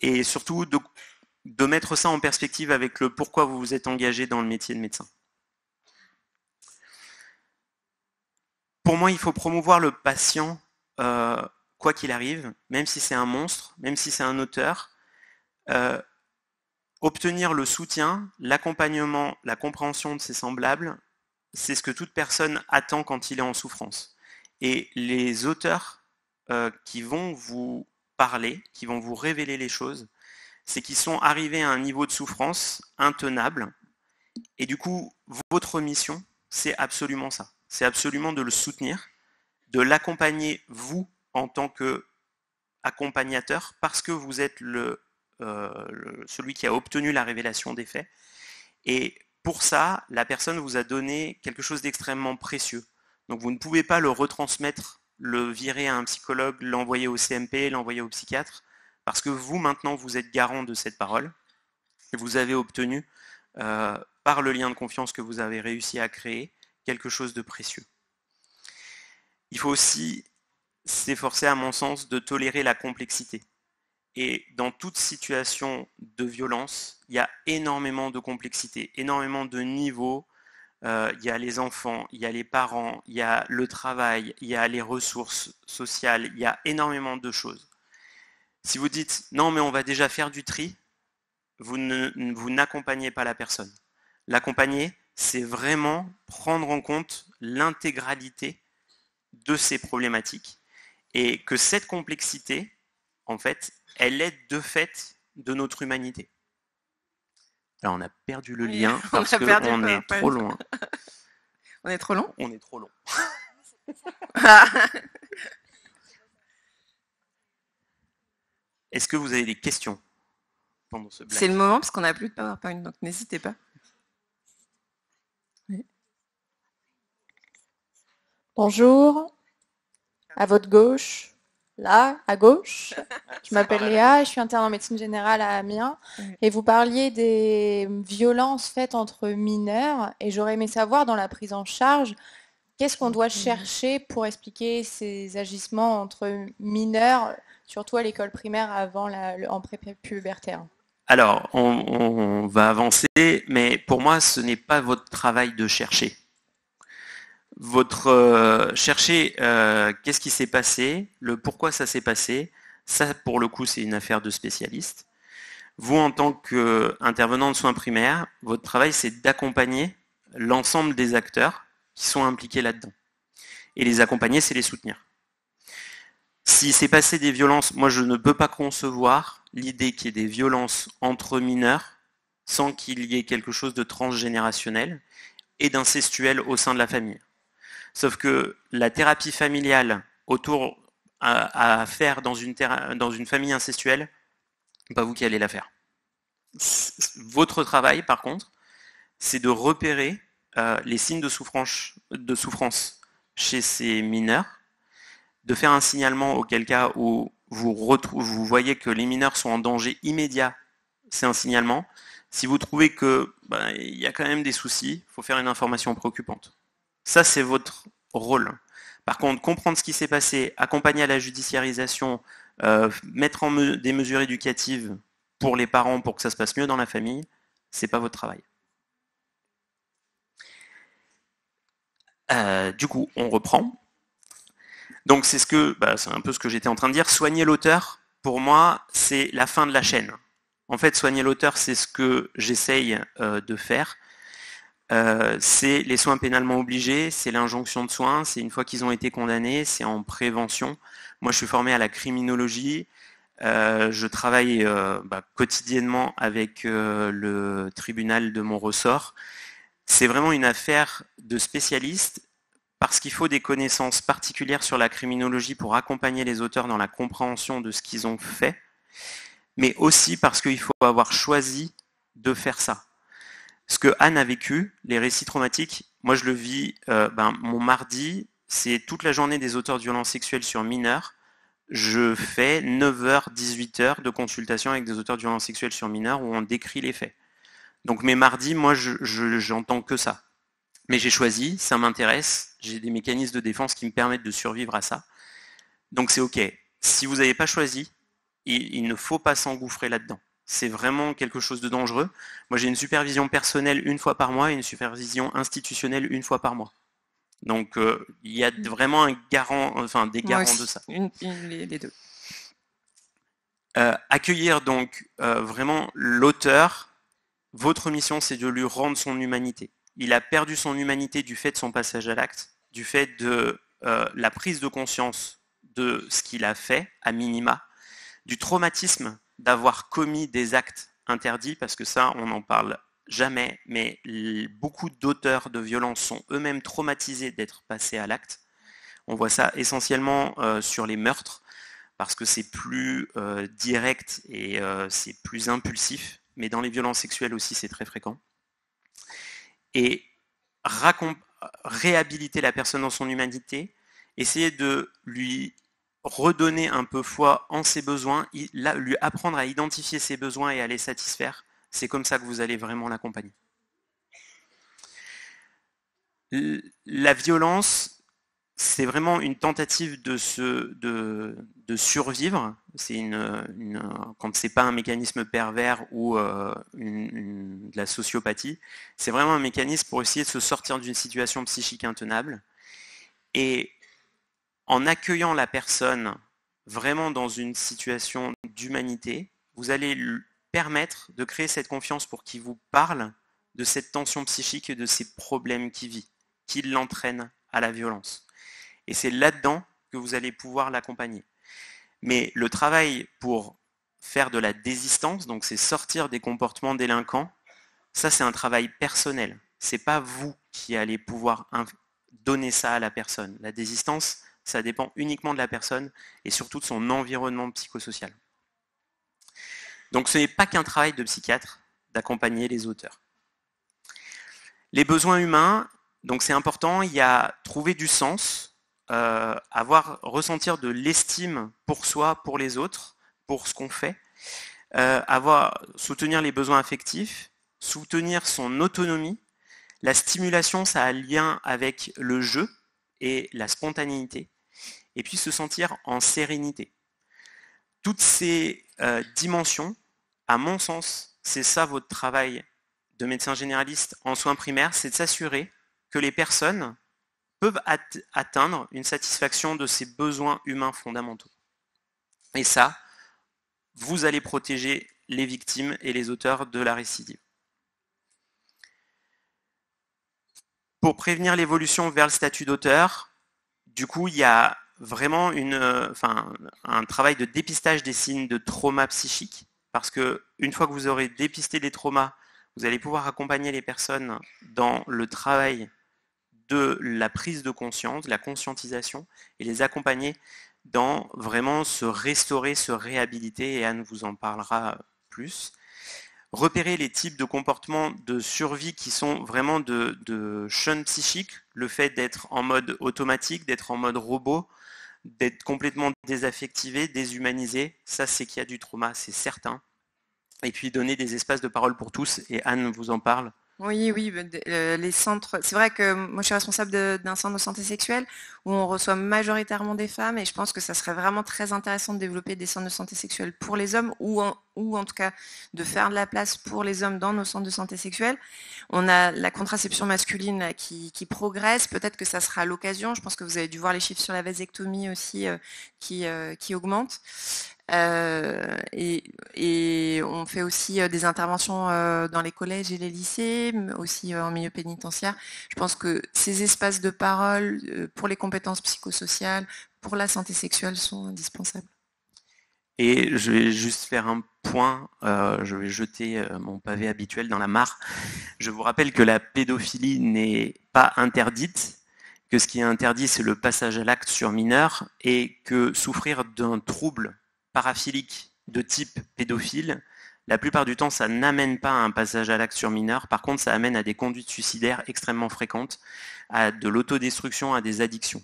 Et surtout de mettre ça en perspective avec le pourquoi vous vous êtes engagé dans le métier de médecin. Pour moi, il faut promouvoir le patient, quoi qu'il arrive, même si c'est un monstre, même si c'est un auteur. Obtenir le soutien, l'accompagnement, la compréhension de ses semblables, c'est ce que toute personne attend quand il est en souffrance. Et les auteurs qui vont vous parler, qui vont vous révéler les choses, c'est qu'ils sont arrivés à un niveau de souffrance intenable. Et du coup, votre mission, c'est absolument ça. C'est absolument de le soutenir, de l'accompagner, vous, en tant qu'accompagnateur, parce que vous êtes celui qui a obtenu la révélation des faits. Et pour ça, la personne vous a donné quelque chose d'extrêmement précieux. Donc vous ne pouvez pas le retransmettre, le virer à un psychologue, l'envoyer au CMP, l'envoyer au psychiatre, parce que vous, maintenant, vous êtes garant de cette parole. Et vous avez obtenu, par le lien de confiance que vous avez réussi à créer, quelque chose de précieux. Il faut aussi s'efforcer, à mon sens, de tolérer la complexité. Et dans toute situation de violence, il y a énormément de complexité, énormément de niveaux. Il y a les enfants, il y a les parents, il y a le travail, il y a les ressources sociales, il y a énormément de choses. Si vous dites « non, mais on va déjà faire du tri », vous n'accompagnez pas la personne. L'accompagner, c'est vraiment prendre en compte l'intégralité de ces problématiques et que cette complexité, en fait, elle est de fait de notre humanité. Alors on a perdu le lien parce qu'on est trop loin. On est trop long ? On est trop long. Est-ce que vous avez des questions pendant ce blague ? C'est le moment parce qu'on n'a plus de PowerPoint, donc n'hésitez pas. Oui. Bonjour, à votre gauche. Là, à gauche, je m'appelle Léa, je suis interne en médecine générale à Amiens et vous parliez des violences faites entre mineurs et j'aurais aimé savoir dans la prise en charge, qu'est-ce qu'on doit chercher pour expliquer ces agissements entre mineurs, surtout à l'école primaire en pré-pubertaire. Alors, on va avancer, mais pour moi, ce n'est pas votre travail de chercher. Chercher qu'est-ce qui s'est passé, le pourquoi ça s'est passé, ça pour le coup c'est une affaire de spécialiste. Vous en tant qu'intervenant de soins primaires, votre travail c'est d'accompagner l'ensemble des acteurs qui sont impliqués là-dedans. Et les accompagner, c'est les soutenir. S'il s'est passé des violences, moi je ne peux pas concevoir l'idée qu'il y ait des violences entre mineurs sans qu'il y ait quelque chose de transgénérationnel et d'incestuel au sein de la famille. Sauf que la thérapie familiale à faire dans une famille incestuelle, c'est pas vous qui allez la faire. Votre travail, par contre, c'est de repérer les signes de souffrance chez ces mineurs, de faire un signalement auquel cas où vous voyez que les mineurs sont en danger immédiat, c'est un signalement. Si vous trouvez que y a quand même des soucis, il faut faire une information préoccupante. Ça, c'est votre rôle. Par contre, comprendre ce qui s'est passé, accompagner à la judiciarisation, mettre des mesures éducatives pour les parents pour que ça se passe mieux dans la famille, c'est pas votre travail. Du coup, on reprend. Donc c'est un peu ce que j'étais en train de dire. Soigner l'auteur, pour moi, c'est la fin de la chaîne. En fait, soigner l'auteur, c'est ce que j'essaye de faire. C'est les soins pénalement obligés, c'est l'injonction de soins, c'est une fois qu'ils ont été condamnés, c'est en prévention. Moi, je suis formé à la criminologie. Je travaille quotidiennement avec le tribunal de mon ressort. C'est vraiment une affaire de spécialistes parce qu'il faut des connaissances particulières sur la criminologie pour accompagner les auteurs dans la compréhension de ce qu'ils ont fait, mais aussi parce qu'il faut avoir choisi de faire ça. Ce que Anne a vécu, les récits traumatiques, moi je le vis, mon mardi, c'est toute la journée des auteurs de violences sexuelles sur mineurs. Je fais 9h, 18h de consultation avec des auteurs de violences sexuelles sur mineurs où on décrit les faits. Donc mes mardis, moi j'entends que ça. Mais j'ai choisi, ça m'intéresse, j'ai des mécanismes de défense qui me permettent de survivre à ça. Donc c'est ok. Si vous n'avez pas choisi, il ne faut pas s'engouffrer là-dedans. C'est vraiment quelque chose de dangereux. Moi j'ai une supervision personnelle une fois par mois et une supervision institutionnelle une fois par mois. Donc il y a vraiment des garants de ça. Les deux. Accueillir donc vraiment l'auteur votre mission, c'est de lui rendre son humanité. Il a perdu son humanité du fait de son passage à l'acte, du fait de la prise de conscience de ce qu'il a fait, à minima, du traumatisme d'avoir commis des actes interdits, parce que ça, on n'en parle jamais, mais beaucoup d'auteurs de violences sont eux-mêmes traumatisés d'être passés à l'acte. On voit ça essentiellement sur les meurtres, parce que c'est plus direct et c'est plus impulsif, mais dans les violences sexuelles aussi, c'est très fréquent. Et réhabiliter la personne dans son humanité, essayer de lui redonner un peu foi en ses besoins, lui apprendre à identifier ses besoins et à les satisfaire, c'est comme ça que vous allez vraiment l'accompagner. La violence, c'est vraiment une tentative de survivre. C'est quand c'est pas un mécanisme pervers ou de la sociopathie, c'est vraiment un mécanisme pour essayer de se sortir d'une situation psychique intenable. Et en accueillant la personne vraiment dans une situation d'humanité, vous allez lui permettre de créer cette confiance pour qu'il vous parle de cette tension psychique et de ces problèmes qu'il vit, qui l'entraînent à la violence. Et c'est là-dedans que vous allez pouvoir l'accompagner. Mais le travail pour faire de la désistance, donc c'est sortir des comportements délinquants, ça c'est un travail personnel. C'est pas vous qui allez pouvoir donner ça à la personne. La désistance, ça dépend uniquement de la personne et surtout de son environnement psychosocial. Donc ce n'est pas qu'un travail de psychiatre d'accompagner les auteurs. Les besoins humains, donc c'est important, il y a trouver du sens, ressentir de l'estime pour soi, pour les autres, pour ce qu'on fait, soutenir les besoins affectifs, soutenir son autonomie. La stimulation, ça a un lien avec le jeu et la spontanéité, et puis se sentir en sérénité. Toutes ces dimensions, à mon sens, c'est ça votre travail de médecin généraliste en soins primaires, c'est de s'assurer que les personnes peuvent atteindre une satisfaction de ces besoins humains fondamentaux. Et ça, vous allez protéger les victimes et les auteurs de la récidive. Pour prévenir l'évolution vers le statut d'auteur, du coup, il y a vraiment un travail de dépistage des signes de trauma psychique, parce que une fois que vous aurez dépisté les traumas, vous allez pouvoir accompagner les personnes dans le travail de la prise de conscience, de la conscientisation, et les accompagner dans vraiment se restaurer, se réhabiliter, et Anne vous en parlera plus. Repérer les types de comportements de survie qui sont vraiment de shun psychique, le fait d'être en mode automatique, d'être en mode robot, d'être complètement désaffectivé, déshumanisé, ça c'est qu'il y a du trauma, c'est certain. Et puis donner des espaces de parole pour tous, et Anne vous en parle. Oui, les centres. C'est vrai que moi je suis responsable d'un centre de santé sexuelle où on reçoit majoritairement des femmes et je pense que ça serait vraiment très intéressant de développer des centres de santé sexuelle pour les hommes ou en tout cas de faire de la place pour les hommes dans nos centres de santé sexuelle. On a la contraception masculine qui progresse, peut-être que ça sera l'occasion. Je pense que vous avez dû voir les chiffres sur la vasectomie aussi qui augmentent. Et on fait aussi des interventions dans les collèges et les lycées, mais aussi en milieu pénitentiaire. Je pense que ces espaces de parole pour les compétences psychosociales, pour la santé sexuelle sont indispensables. Et je vais juste faire un point, je vais jeter mon pavé habituel dans la mare. Je vous rappelle que la pédophilie n'est pas interdite, que ce qui est interdit c'est le passage à l'acte sur mineur et que souffrir d'un trouble paraphilique de type pédophile, la plupart du temps, ça n'amène pas à un passage à l'acte sur mineur. Par contre, ça amène à des conduites suicidaires extrêmement fréquentes, à de l'autodestruction, à des addictions.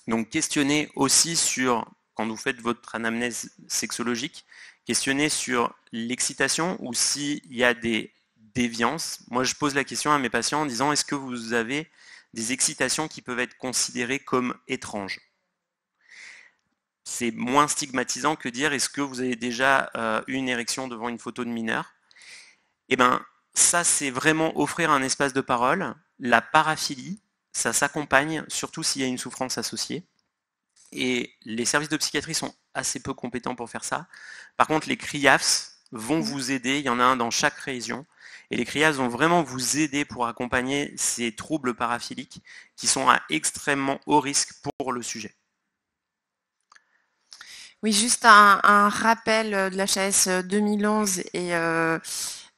Donc, questionnez aussi sur, quand vous faites votre anamnèse sexologique, questionnez sur l'excitation ou s'il y a des déviances. Moi, je pose la question à mes patients en disant, est-ce que vous avez des excitations qui peuvent être considérées comme étranges ? C'est moins stigmatisant que dire est-ce que vous avez déjà eu une érection devant une photo de mineur. Eh bien, ça c'est vraiment offrir un espace de parole. La paraphilie, ça s'accompagne, surtout s'il y a une souffrance associée. Et les services de psychiatrie sont assez peu compétents pour faire ça. Par contre, les CRIAFS vont vous aider, il y en a un dans chaque région. Et les CRIAS vont vraiment vous aider pour accompagner ces troubles paraphiliques qui sont à extrêmement haut risque pour le sujet. Oui, juste un rappel de l'HAS 2011 et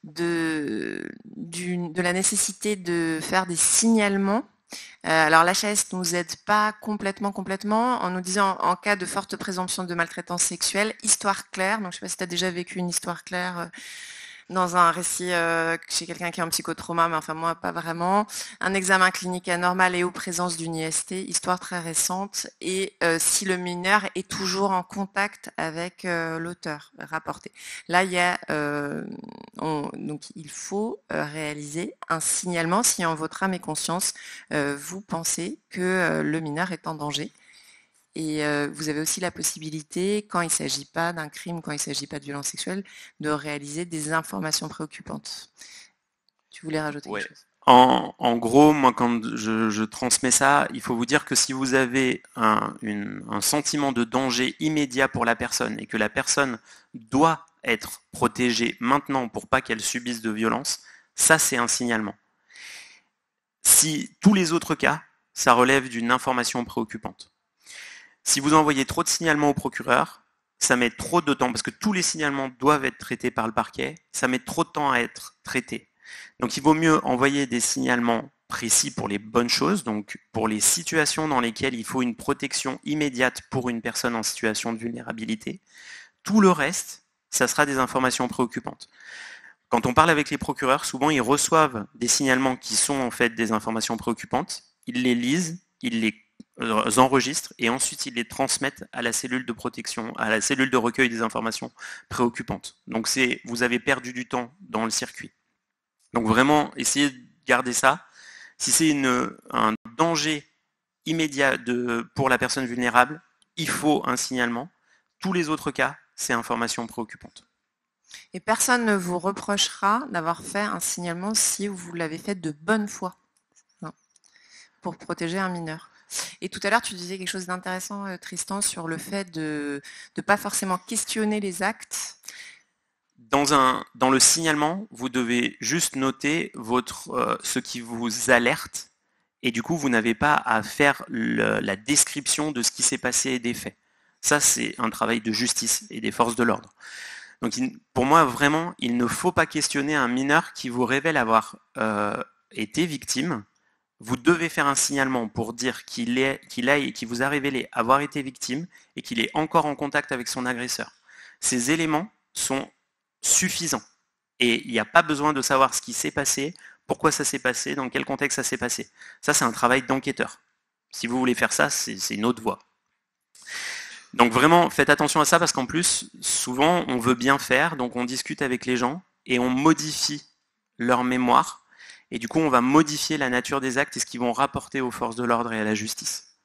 de la nécessité de faire des signalements. Alors l'HAS ne nous aide pas complètement en nous disant en cas de forte présomption de maltraitance sexuelle, histoire claire. Donc je ne sais pas si tu as déjà vécu une histoire claire dans un récit chez quelqu'un qui est en psychotrauma, mais enfin moi pas vraiment. Un examen clinique anormal et ou présence d'une IST, histoire très récente, et si le mineur est toujours en contact avec l'auteur rapporté. Là il y a donc il faut réaliser un signalement si en votre âme et conscience vous pensez que le mineur est en danger. Et vous avez aussi la possibilité, quand il ne s'agit pas d'un crime, quand il ne s'agit pas de violence sexuelle, de réaliser des informations préoccupantes. Tu voulais rajouter quelque chose? En gros, moi, quand je transmets ça, il faut vous dire que si vous avez un sentiment de danger immédiat pour la personne et que la personne doit être protégée maintenant pour pas qu'elle subisse de violence, ça, c'est un signalement. Si tous les autres cas, ça relève d'une information préoccupante. Si vous envoyez trop de signalements au procureur, ça met trop de temps, parce que tous les signalements doivent être traités par le parquet, ça met trop de temps à être traité. Donc il vaut mieux envoyer des signalements précis pour les bonnes choses, donc pour les situations dans lesquelles il faut une protection immédiate pour une personne en situation de vulnérabilité. Tout le reste, ça sera des informations préoccupantes. Quand on parle avec les procureurs, souvent ils reçoivent des signalements qui sont en fait des informations préoccupantes, ils les lisent, ils les enregistrent et ensuite ils les transmettent à la cellule de protection, à la cellule de recueil des informations préoccupantes. Donc vous avez perdu du temps dans le circuit. Donc vraiment, essayez de garder ça. Si c'est un danger immédiat pour la personne vulnérable, il faut un signalement. Tous les autres cas, c'est information préoccupante. Et personne ne vous reprochera d'avoir fait un signalement si vous l'avez fait de bonne foi, pour protéger un mineur. Et tout à l'heure, tu disais quelque chose d'intéressant, Tristan, sur le fait de ne pas forcément questionner les actes. Dans le signalement, vous devez juste noter ce qui vous alerte, et du coup, vous n'avez pas à faire la description de ce qui s'est passé et des faits. Ça, c'est un travail de justice et des forces de l'ordre. Donc, pour moi, vraiment, il ne faut pas questionner un mineur qui vous révèle avoir été victime. Vous devez faire un signalement pour dire qu'il vous a révélé avoir été victime et qu'il est encore en contact avec son agresseur. Ces éléments sont suffisants. Et il n'y a pas besoin de savoir ce qui s'est passé, pourquoi ça s'est passé, dans quel contexte ça s'est passé. Ça, c'est un travail d'enquêteur. Si vous voulez faire ça, c'est une autre voie. Donc vraiment, faites attention à ça parce qu'en plus, souvent, on veut bien faire, donc on discute avec les gens et on modifie leur mémoire. Et du coup, on va modifier la nature des actes et ce qu'ils vont rapporter aux forces de l'ordre et à la justice.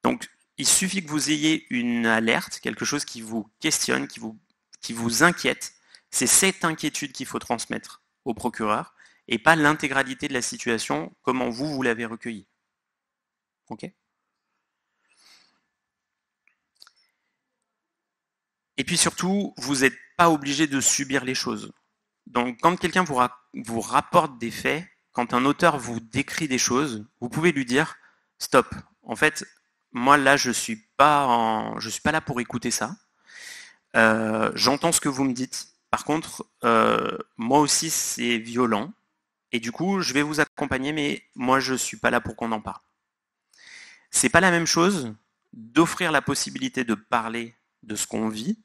Donc, il suffit que vous ayez une alerte, quelque chose qui vous questionne, qui vous inquiète. C'est cette inquiétude qu'il faut transmettre au procureur et pas l'intégralité de la situation, comment vous l'avez recueillie. Ok ? Et puis surtout, vous n'êtes pas obligé de subir les choses. Donc, quand quelqu'un vous rapporte des faits, quand un auteur vous décrit des choses, vous pouvez lui dire « Stop, en fait, moi là, je suis pas là pour écouter ça. J'entends ce que vous me dites. Par contre, moi aussi, c'est violent. Et du coup, je vais vous accompagner, mais moi, je suis pas là pour qu'on en parle. » C'est pas la même chose d'offrir la possibilité de parler de ce qu'on vit,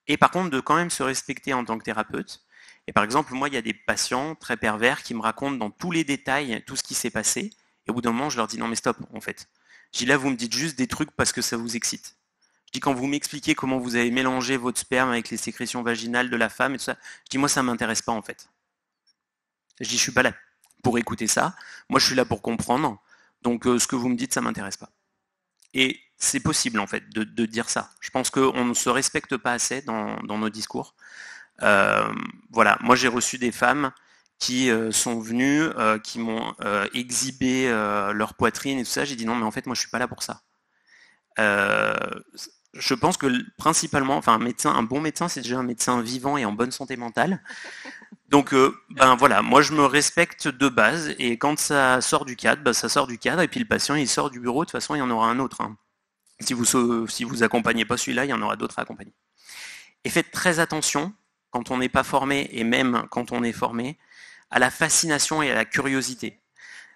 et par contre, de quand même se respecter en tant que thérapeute. Et par exemple, moi, il y a des patients très pervers qui me racontent dans tous les détails tout ce qui s'est passé. Et au bout d'un moment, je leur dis non mais stop, en fait. Je dis là, vous me dites juste des trucs parce que ça vous excite. Je dis quand vous m'expliquez comment vous avez mélangé votre sperme avec les sécrétions vaginales de la femme et tout ça, je dis moi, ça m'intéresse pas en fait. Je dis je suis pas là pour écouter ça. Moi, je suis là pour comprendre. Donc, ce que vous me dites, ça m'intéresse pas. Et c'est possible en fait de dire ça. Je pense qu'on ne se respecte pas assez dans nos discours. Voilà, moi j'ai reçu des femmes qui sont venues, qui m'ont exhibé leur poitrine et tout ça. J'ai dit non mais en fait moi je suis pas là pour ça. Je pense que principalement, enfin un bon médecin c'est déjà un médecin vivant et en bonne santé mentale. Donc, ben voilà, moi je me respecte de base, et quand ça sort du cadre, ben, ça sort du cadre, et puis le patient il sort du bureau, de toute façon il y en aura un autre, hein. Si vous accompagnez pas celui-là, il y en aura d'autres à accompagner. Et faites très attention, quand on n'est pas formé, et même quand on est formé, à la fascination et à la curiosité.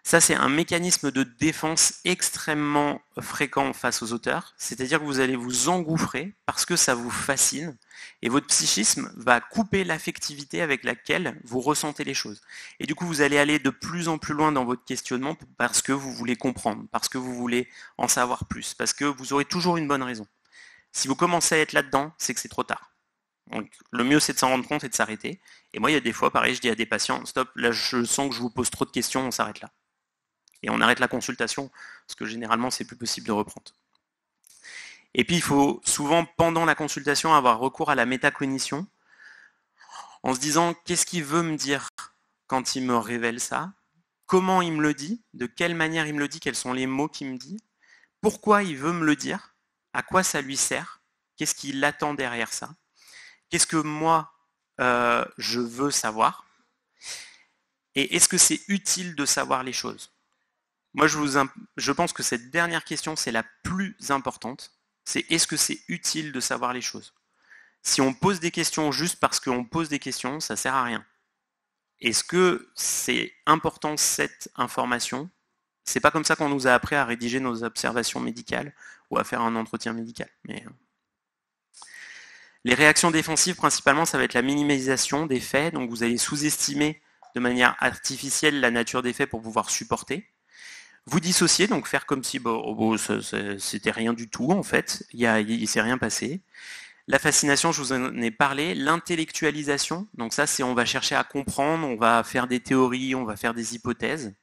Ça, c'est un mécanisme de défense extrêmement fréquent face aux auteurs, c'est-à-dire que vous allez vous engouffrer parce que ça vous fascine, et votre psychisme va couper l'affectivité avec laquelle vous ressentez les choses. Et du coup, vous allez aller de plus en plus loin dans votre questionnement parce que vous voulez comprendre, parce que vous voulez en savoir plus, parce que vous aurez toujours une bonne raison. Si vous commencez à être là-dedans, c'est que c'est trop tard. Donc, le mieux, c'est de s'en rendre compte et de s'arrêter. Et moi, il y a des fois, pareil, je dis à des patients, stop, là, je sens que je vous pose trop de questions, on s'arrête là. Et on arrête la consultation, parce que généralement, c'est plus possible de reprendre. Et puis, il faut souvent, pendant la consultation, avoir recours à la métacognition, en se disant, qu'est-ce qu'il veut me dire quand il me révèle ça? Comment il me le dit? De quelle manière il me le dit? Quels sont les mots qu'il me dit? Pourquoi il veut me le dire? À quoi ça lui sert? Qu'est-ce qu'il attend derrière ça? Qu'est-ce que moi, je veux savoir? Et est-ce que c'est utile de savoir les choses? Moi, je pense que cette dernière question, c'est la plus importante. C'est est-ce que c'est utile de savoir les choses? Si on pose des questions juste parce qu'on pose des questions, ça ne sert à rien. Est-ce que c'est important cette information? C'est pas comme ça qu'on nous a appris à rédiger nos observations médicales ou à faire un entretien médical. Mais les réactions défensives, principalement, ça va être la minimisation des faits. Donc vous allez sous-estimer de manière artificielle la nature des faits pour pouvoir supporter. Vous dissocier, donc faire comme si c'était rien du tout en fait, il s'est rien passé. La fascination, je vous en ai parlé. L'intellectualisation, donc ça c'est on va chercher à comprendre, on va faire des théories, on va faire des hypothèses.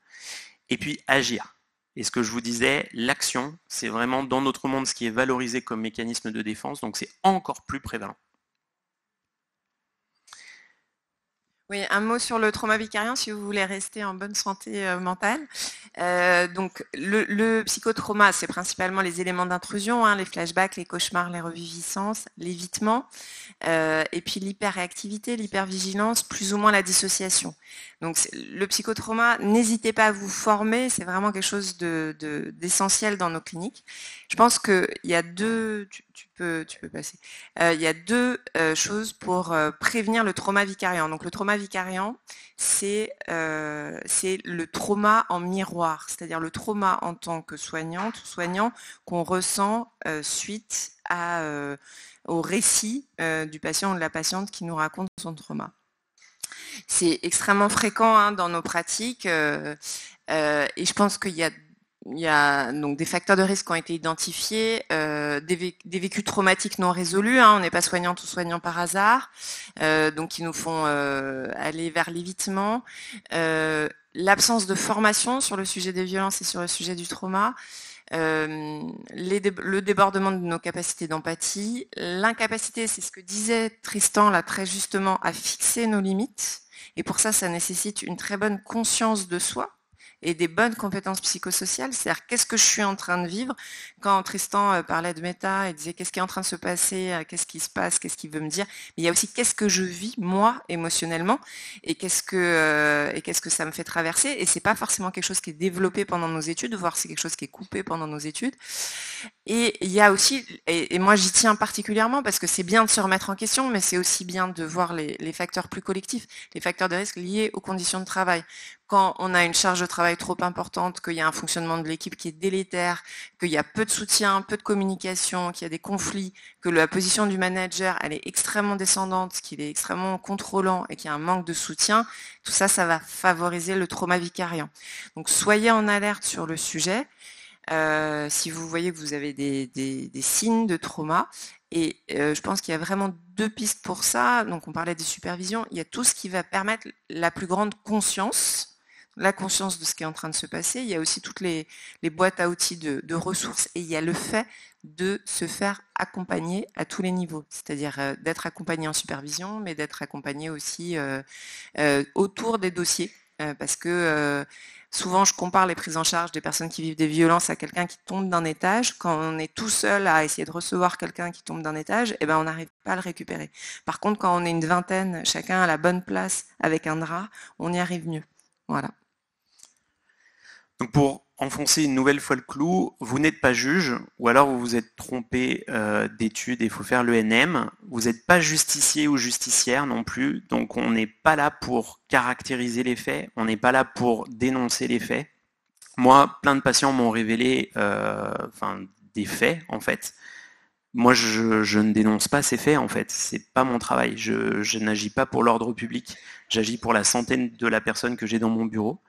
Et puis agir. Et ce que je vous disais, l'action, c'est vraiment dans notre monde ce qui est valorisé comme mécanisme de défense, donc c'est encore plus prévalent. Oui, un mot sur le trauma vicarien si vous voulez rester en bonne santé mentale. Donc le psychotrauma, c'est principalement les éléments d'intrusion, hein, les flashbacks, les cauchemars, les reviviscences, l'évitement, et puis l'hyperréactivité, l'hypervigilance, plus ou moins la dissociation. Donc le psychotrauma, n'hésitez pas à vous former, c'est vraiment quelque chose d'essentiel dans nos cliniques. Je pense qu'il y a deux, tu peux passer. Il y a deux choses pour prévenir le trauma vicariant. Donc le trauma vicariant, c'est le trauma en miroir, c'est-à-dire le trauma en tant que soignante ou soignant qu'on ressent suite au récit du patient ou de la patiente qui nous raconte son trauma. C'est extrêmement fréquent hein, dans nos pratiques et je pense qu'il y a donc des facteurs de risque qui ont été identifiés, des vécus traumatiques non résolus, hein, on n'est pas soignante ou soignant par hasard, donc qui nous font aller vers l'évitement, l'absence de formation sur le sujet des violences et sur le sujet du trauma, le débordement de nos capacités d'empathie, l'incapacité, c'est ce que disait Tristan là très justement, à fixer nos limites, et pour ça, ça nécessite une très bonne conscience de soi et des bonnes compétences psychosociales, c'est-à-dire qu'est-ce que je suis en train de vivre. Quand Tristan parlait de méta, il disait qu'est-ce qui est en train de se passer, qu'est-ce qui se passe, qu'est-ce qu'il veut me dire, mais il y a aussi qu'est-ce que je vis moi émotionnellement et qu'est-ce que ça me fait traverser, et c'est pas forcément quelque chose qui est développé pendant nos études, voire c'est quelque chose qui est coupé pendant nos études. Et il y a aussi, et moi j'y tiens particulièrement parce que c'est bien de se remettre en question, mais c'est aussi bien de voir les facteurs plus collectifs, les facteurs de risque liés aux conditions de travail. Quand on a une charge de travail trop importante, qu'il y a un fonctionnement de l'équipe qui est délétère, qu'il y a peu de soutien, peu de communication, qu'il y a des conflits, que la position du manager elle est extrêmement descendante, qu'il est extrêmement contrôlant et qu'il y a un manque de soutien, tout ça, ça va favoriser le trauma vicariant. Donc soyez en alerte sur le sujet. Si vous voyez que vous avez des signes de trauma, et je pense qu'il y a vraiment deux pistes pour ça. Donc on parlait des supervisions, il y a tout ce qui va permettre la plus grande conscience, la conscience de ce qui est en train de se passer. Il y a aussi toutes les boîtes à outils de ressources, et il y a le fait de se faire accompagner à tous les niveaux, c'est-à-dire d'être accompagné en supervision, mais d'être accompagné aussi autour des dossiers, parce que Souvent, je compare les prises en charge des personnes qui vivent des violences à quelqu'un qui tombe d'un étage. Quand on est tout seul à essayer de recevoir quelqu'un qui tombe d'un étage, eh ben, on n'arrive pas à le récupérer. Par contre, quand on est une vingtaine, chacun à la bonne place avec un drap, on y arrive mieux. Voilà. Donc pour enfoncer une nouvelle fois le clou, vous n'êtes pas juge, ou alors vous vous êtes trompé d'études et il faut faire l'ENM. Vous n'êtes pas justicier ou justicière non plus, donc on n'est pas là pour caractériser les faits, on n'est pas là pour dénoncer les faits. Moi, plein de patients m'ont révélé des faits, en fait. Moi, je ne dénonce pas ces faits, en fait. C'est pas mon travail. Je n'agis pas pour l'ordre public. J'agis pour la santé de la personne que j'ai dans mon bureau.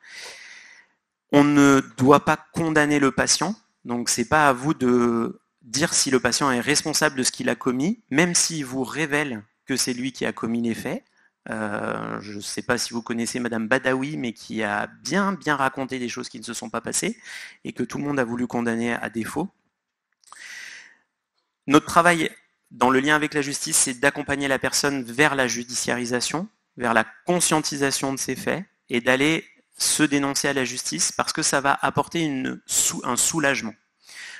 On ne doit pas condamner le patient, donc c'est pas à vous de dire si le patient est responsable de ce qu'il a commis, même s'il vous révèle que c'est lui qui a commis les faits. Je ne sais pas si vous connaissez Madame Badawi, mais qui a bien raconté des choses qui ne se sont pas passées et que tout le monde a voulu condamner à défaut. Notre travail dans le lien avec la justice, c'est d'accompagner la personne vers la judiciarisation, vers la conscientisation de ces faits et d'aller se dénoncer à la justice parce que ça va apporter un soulagement.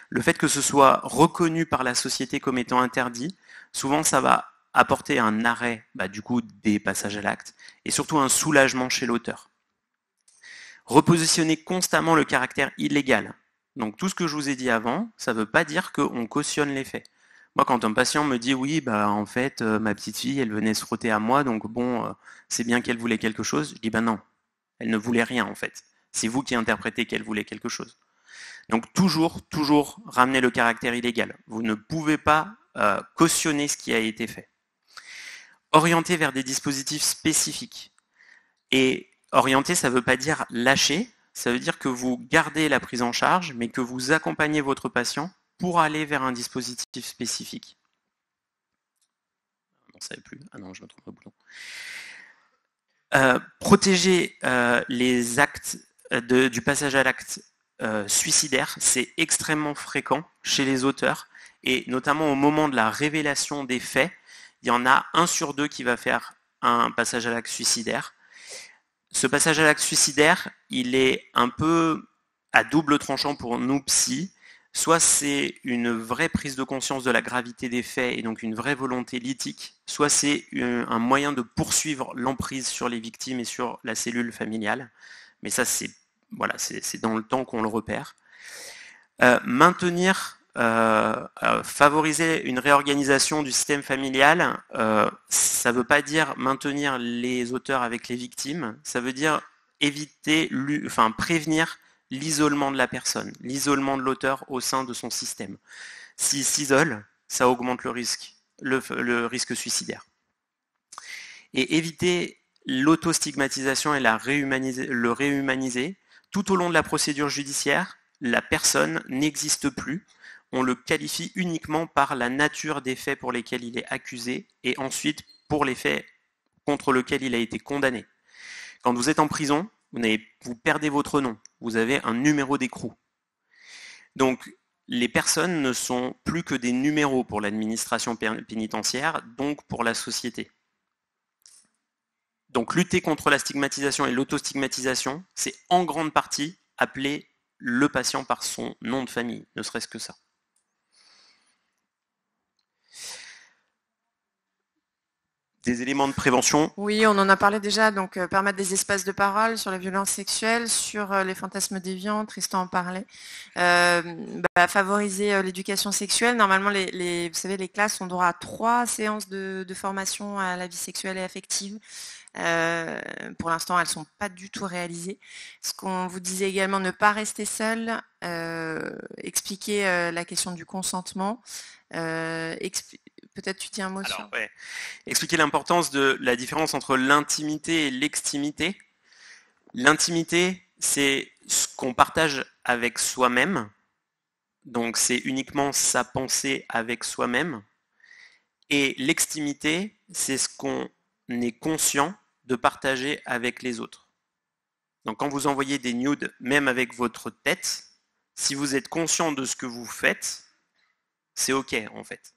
Le fait que ce soit reconnu par la société comme étant interdit, souvent ça va apporter un arrêt du coup des passages à l'acte et surtout un soulagement chez l'auteur. Repositionner constamment le caractère illégal. Donc tout ce que je vous ai dit avant, ça ne veut pas dire qu'on cautionne les faits. Moi, quand un patient me dit oui, en fait, ma petite fille, elle venait se frotter à moi, donc bon, c'est bien qu'elle voulait quelque chose, je dis non. Elle ne voulait rien, en fait. C'est vous qui interprétez qu'elle voulait quelque chose. Donc toujours ramener le caractère illégal. Vous ne pouvez pas cautionner ce qui a été fait. Orienter vers des dispositifs spécifiques. Et orienter, ça ne veut pas dire lâcher, ça veut dire que vous gardez la prise en charge, mais que vous accompagnez votre patient pour aller vers un dispositif spécifique. On ne savait plus. Ah non, je me trompe au bouton. Protéger les actes du passage à l'acte suicidaire, c'est extrêmement fréquent chez les auteurs et notamment au moment de la révélation des faits, il y en a 1 sur 2 qui va faire un passage à l'acte suicidaire. Ce passage à l'acte suicidaire, il est un peu à double tranchant pour nous psy. Soit c'est une vraie prise de conscience de la gravité des faits et donc une vraie volonté lithique, soit c'est un moyen de poursuivre l'emprise sur les victimes et sur la cellule familiale. Mais ça, c'est dans le temps qu'on le repère. Favoriser une réorganisation du système familial, ça ne veut pas dire maintenir les auteurs avec les victimes, ça veut dire prévenir l'isolement de la personne, l'isolement de l'auteur au sein de son système. S'il s'isole, ça augmente le risque suicidaire. Et éviter l'autostigmatisation et le réhumaniser. Tout au long de la procédure judiciaire, la personne n'existe plus. On le qualifie uniquement par la nature des faits pour lesquels il est accusé et ensuite pour les faits contre lesquels il a été condamné. Quand vous êtes en prison, vous perdez votre nom, vous avez un numéro d'écrou. Donc les personnes ne sont plus que des numéros pour l'administration pénitentiaire, donc pour la société. Donc lutter contre la stigmatisation et l'autostigmatisation, c'est en grande partie appeler le patient par son nom de famille, ne serait-ce que ça. Des éléments de prévention. Oui, on en a parlé déjà, donc permettre des espaces de parole sur les violences sexuelles, sur les fantasmes déviants, Tristan en parlait. Favoriser l'éducation sexuelle. Normalement, vous savez, les classes ont droit à 3 séances de formation à la vie sexuelle et affective. Pour l'instant, elles ne sont pas du tout réalisées. Ce qu'on vous disait également, ne pas rester seul, expliquer la question du consentement, peut-être tu dis un mot sur... Ouais. Expliquer l'importance de la différence entre l'intimité et l'extimité. L'intimité, c'est ce qu'on partage avec soi-même. Donc c'est uniquement sa pensée avec soi-même. Et l'extimité, c'est ce qu'on est conscient de partager avec les autres. Donc quand vous envoyez des nudes, même avec votre tête, si vous êtes conscient de ce que vous faites, c'est OK en fait.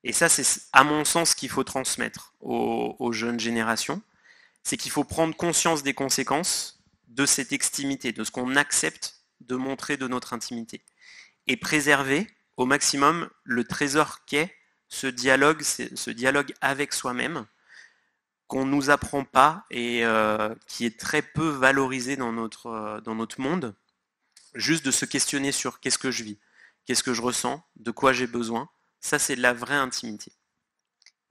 Et ça, c'est à mon sens qu'il faut transmettre aux jeunes générations, c'est qu'il faut prendre conscience des conséquences de cette extimité, de ce qu'on accepte de montrer de notre intimité. Et préserver au maximum le trésor qu'est ce dialogue avec soi-même, qu'on ne nous apprend pas et qui est très peu valorisé dans notre monde, juste de se questionner sur qu'est-ce que je vis, qu'est-ce que je ressens, de quoi j'ai besoin. Ça, c'est de la vraie intimité.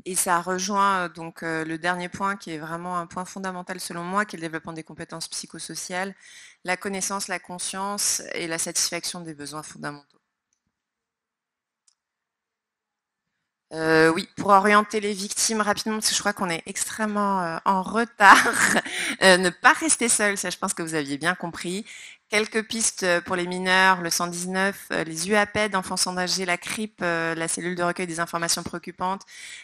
Et ça rejoint donc le dernier point qui est vraiment un point fondamental selon moi, qui est le développement des compétences psychosociales, la connaissance, la conscience et la satisfaction des besoins fondamentaux. Oui, pour orienter les victimes rapidement, parce que je crois qu'on est extrêmement en retard. Ne pas rester seul, ça je pense que vous aviez bien compris. Quelques pistes pour les mineurs, le 119, les UAPED, enfants sans danger, la CRIP, la cellule de recueil des informations préoccupantes,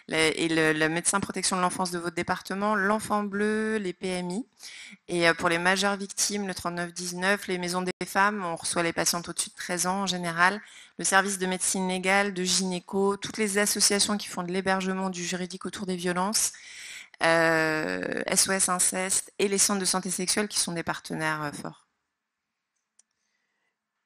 et le médecin protection de l'enfance de votre département, l'enfant bleu, les PMI. Et pour les majeures victimes, le 3919, les maisons des femmes, on reçoit les patientes au-dessus de 13 ans en général, le service de médecine légale, de gynéco, toutes les associations qui font de l'hébergement du juridique autour des violences, SOS Inceste et les centres de santé sexuelle qui sont des partenaires forts.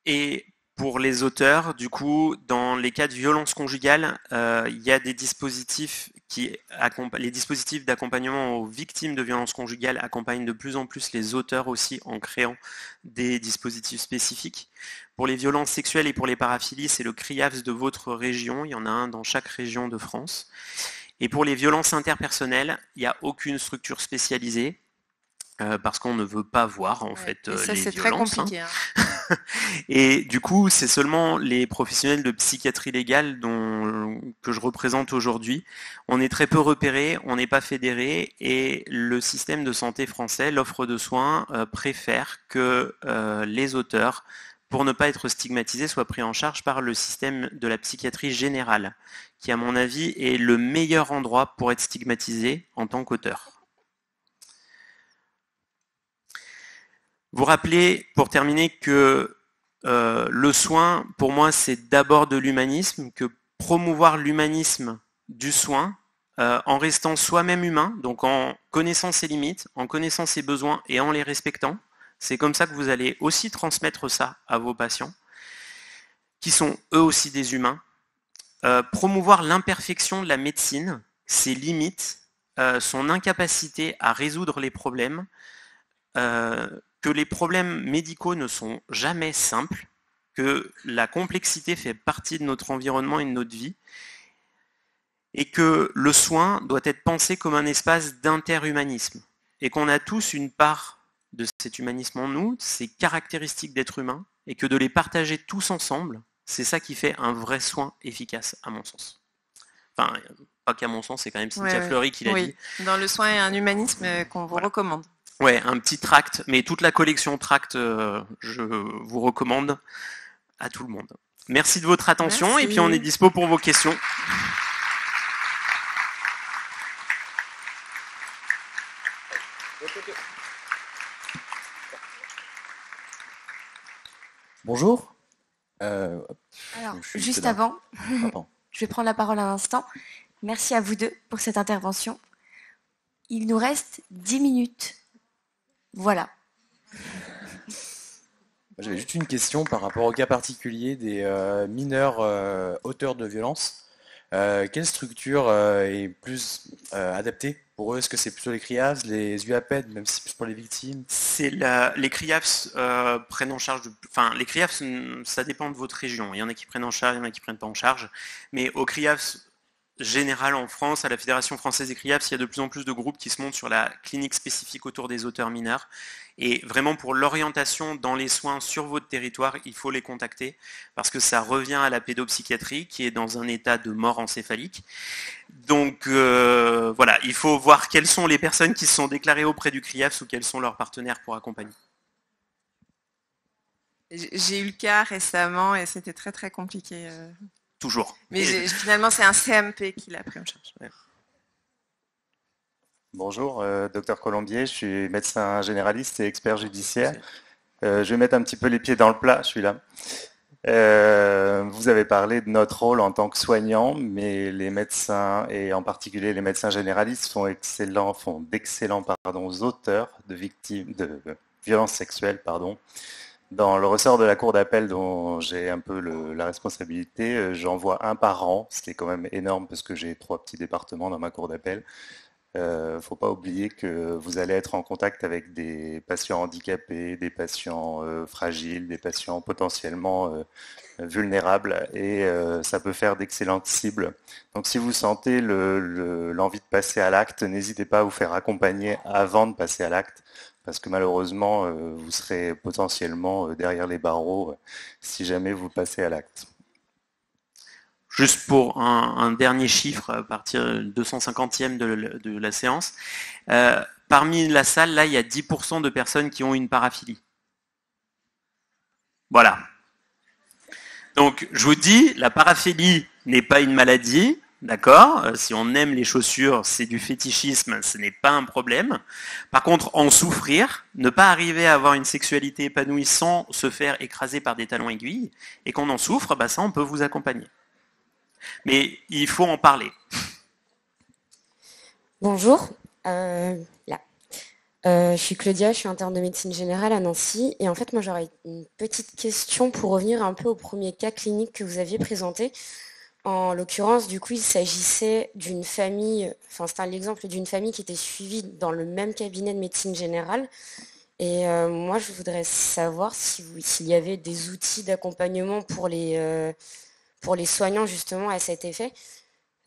Et pour les auteurs, du coup, dans les cas de violence conjugale, il y a des dispositifs les dispositifs d'accompagnement aux victimes de violences conjugales accompagnent de plus en plus les auteurs aussi en créant des dispositifs spécifiques. Pour les violences sexuelles et pour les paraphilies, c'est le CRIAFS de votre région, il y en a un dans chaque région de France. Et pour les violences interpersonnelles, il n'y a aucune structure spécialisée. Parce qu'on ne veut pas voir en fait et ça, les c'est violences. Très compliqué. Et du coup, c'est seulement les professionnels de psychiatrie légale que je représente aujourd'hui. On est très peu repérés, on n'est pas fédérés, et le système de santé français, l'offre de soins, préfère que les auteurs, pour ne pas être stigmatisés, soient pris en charge par le système de la psychiatrie générale, qui à mon avis est le meilleur endroit pour être stigmatisé en tant qu'auteur. Vous rappelez, pour terminer, que le soin, pour moi, c'est d'abord de l'humanisme, que promouvoir l'humanisme du soin, en restant soi-même humain, donc en connaissant ses limites, en connaissant ses besoins et en les respectant, c'est comme ça que vous allez aussi transmettre ça à vos patients, qui sont eux aussi des humains. Promouvoir l'imperfection de la médecine, ses limites, son incapacité à résoudre les problèmes, que les problèmes médicaux ne sont jamais simples, que la complexité fait partie de notre environnement et de notre vie, et que le soin doit être pensé comme un espace d'interhumanisme, et qu'on a tous une part de cet humanisme en nous, ces caractéristiques d'être humain, et que de les partager tous ensemble, c'est ça qui fait un vrai soin efficace, à mon sens. Enfin, pas qu'à mon sens, c'est quand même Cynthia Fleury qui l'a dit. Dans le soin et un humanisme qu'on vous recommande. Ouais, un petit tract, mais toute la collection tract, je vous recommande à tout le monde. Merci de votre attention. Merci. Et puis on est dispo pour vos questions. Bonjour. Alors, juste avant, je vais prendre la parole un instant. Merci à vous deux pour cette intervention. Il nous reste 10 minutes. Voilà. J'avais juste une question par rapport au cas particulier des mineurs auteurs de violences. Quelle structure est plus adaptée pour eux? Est-ce que c'est plutôt les CRIAFS, les UAPED, même si c'est plus pour les victimes? Les CRIAFS prennent en charge... Enfin, les CRIAFS, ça dépend de votre région. Il y en a qui prennent en charge, il y en a qui ne prennent pas en charge. Mais au CRIAFS général en France, à la Fédération française des CRIAFS, il y a de plus en plus de groupes qui se montent sur la clinique spécifique autour des auteurs mineurs. Et vraiment, pour l'orientation dans les soins sur votre territoire, il faut les contacter parce que ça revient à la pédopsychiatrie qui est dans un état de mort encéphalique. Donc voilà, il faut voir quelles sont les personnes qui se sont déclarées auprès du CRIAFS ou quels sont leurs partenaires pour accompagner. J'ai eu le cas récemment et c'était très très compliqué. Toujours. Mais finalement, c'est un CMP qui l'a pris en charge. Ouais. Bonjour, docteur Colombier, je suis médecin généraliste et expert judiciaire. Je vais mettre un petit peu les pieds dans le plat, je suis là. Vous avez parlé de notre rôle en tant que soignants, mais les médecins, et en particulier les médecins généralistes, font d'excellents auteurs de victimes, violences sexuelles, pardon. Dans le ressort de la cour d'appel dont j'ai un peu la responsabilité, j'en vois un par an, ce qui est quand même énorme parce que j'ai 3 petits départements dans ma cour d'appel. Faut pas oublier que vous allez être en contact avec des patients handicapés, des patients fragiles, des patients potentiellement vulnérables et ça peut faire d'excellentes cibles. Donc si vous sentez l'envie de passer à l'acte, n'hésitez pas à vous faire accompagner avant de passer à l'acte parce que malheureusement vous serez potentiellement derrière les barreaux si jamais vous passez à l'acte. Juste pour un dernier chiffre, à partir du 250e de la séance, parmi la salle, là, il y a 10% de personnes qui ont une paraphilie. Voilà. Donc, je vous dis, la paraphilie n'est pas une maladie, d'accord ? Si on aime les chaussures, c'est du fétichisme, ce n'est pas un problème. Par contre, en souffrir, ne pas arriver à avoir une sexualité épanouie sans se faire écraser par des talons aiguilles, et qu'on en souffre, bah ça, on peut vous accompagner. Mais il faut en parler. Bonjour, je suis Claudia, je suis interne de médecine générale à Nancy. Et en fait, moi, j'aurais une petite question pour revenir un peu au premier cas clinique que vous aviez présenté. En l'occurrence, du coup, il s'agissait d'une famille, enfin, c'était l'exemple d'une famille qui était suivie dans le même cabinet de médecine générale. Et moi, je voudrais savoir s'il y avait des outils d'accompagnement pour les soignants justement à cet effet,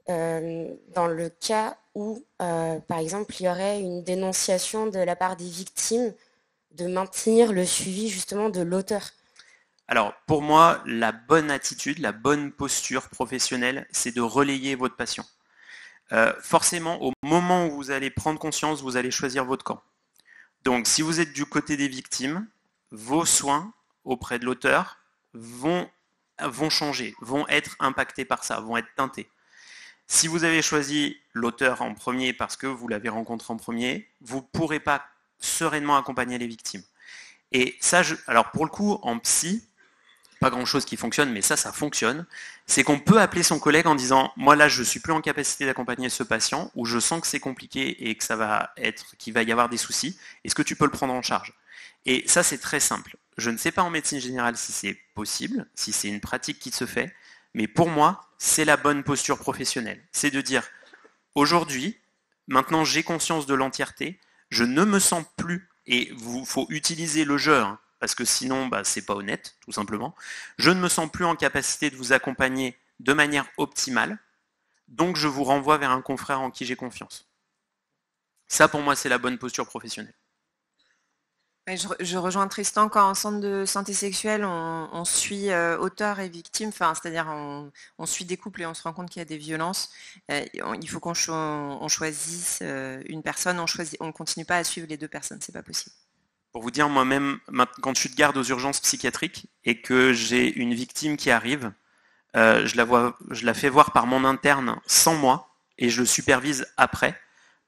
dans le cas où, par exemple, il y aurait une dénonciation de la part des victimes de maintenir le suivi justement de l'auteur. Alors, pour moi, la bonne attitude, la bonne posture professionnelle, c'est de relayer votre patient. Forcément, au moment où vous allez prendre conscience, vous allez choisir votre camp. Donc, si vous êtes du côté des victimes, vos soins auprès de l'auteur vont changer, vont être impactés par ça, vont être teintés. Si vous avez choisi l'auteur en premier parce que vous l'avez rencontré en premier, vous ne pourrez pas sereinement accompagner les victimes. Et ça, alors pour le coup, en psy, pas grand-chose qui fonctionne, mais ça fonctionne, c'est qu'on peut appeler son collègue en disant « Moi là, je ne suis plus en capacité d'accompagner ce patient, ou je sens que c'est compliqué et que qu'il va y avoir des soucis, est-ce que tu peux le prendre en charge ?» Et ça, c'est très simple. Je ne sais pas en médecine générale si c'est possible, si c'est une pratique qui se fait, mais pour moi, c'est la bonne posture professionnelle. C'est de dire, aujourd'hui, maintenant j'ai conscience de l'entièreté, je ne me sens plus, et il faut utiliser le jeu, hein, parce que sinon, c'est pas honnête, tout simplement. Je ne me sens plus en capacité de vous accompagner de manière optimale, donc je vous renvoie vers un confrère en qui j'ai confiance. Ça, pour moi, c'est la bonne posture professionnelle. Je rejoins Tristan, quand en centre de santé sexuelle, on suit auteur et victime, c'est-à-dire on suit des couples et on se rend compte qu'il y a des violences. Il faut qu'on choisisse une personne, on ne continue pas à suivre les deux personnes, c'est pas possible. Pour vous dire, moi-même, quand je suis de garde aux urgences psychiatriques et que j'ai une victime qui arrive, je la fais voir par mon interne sans moi et je supervise après,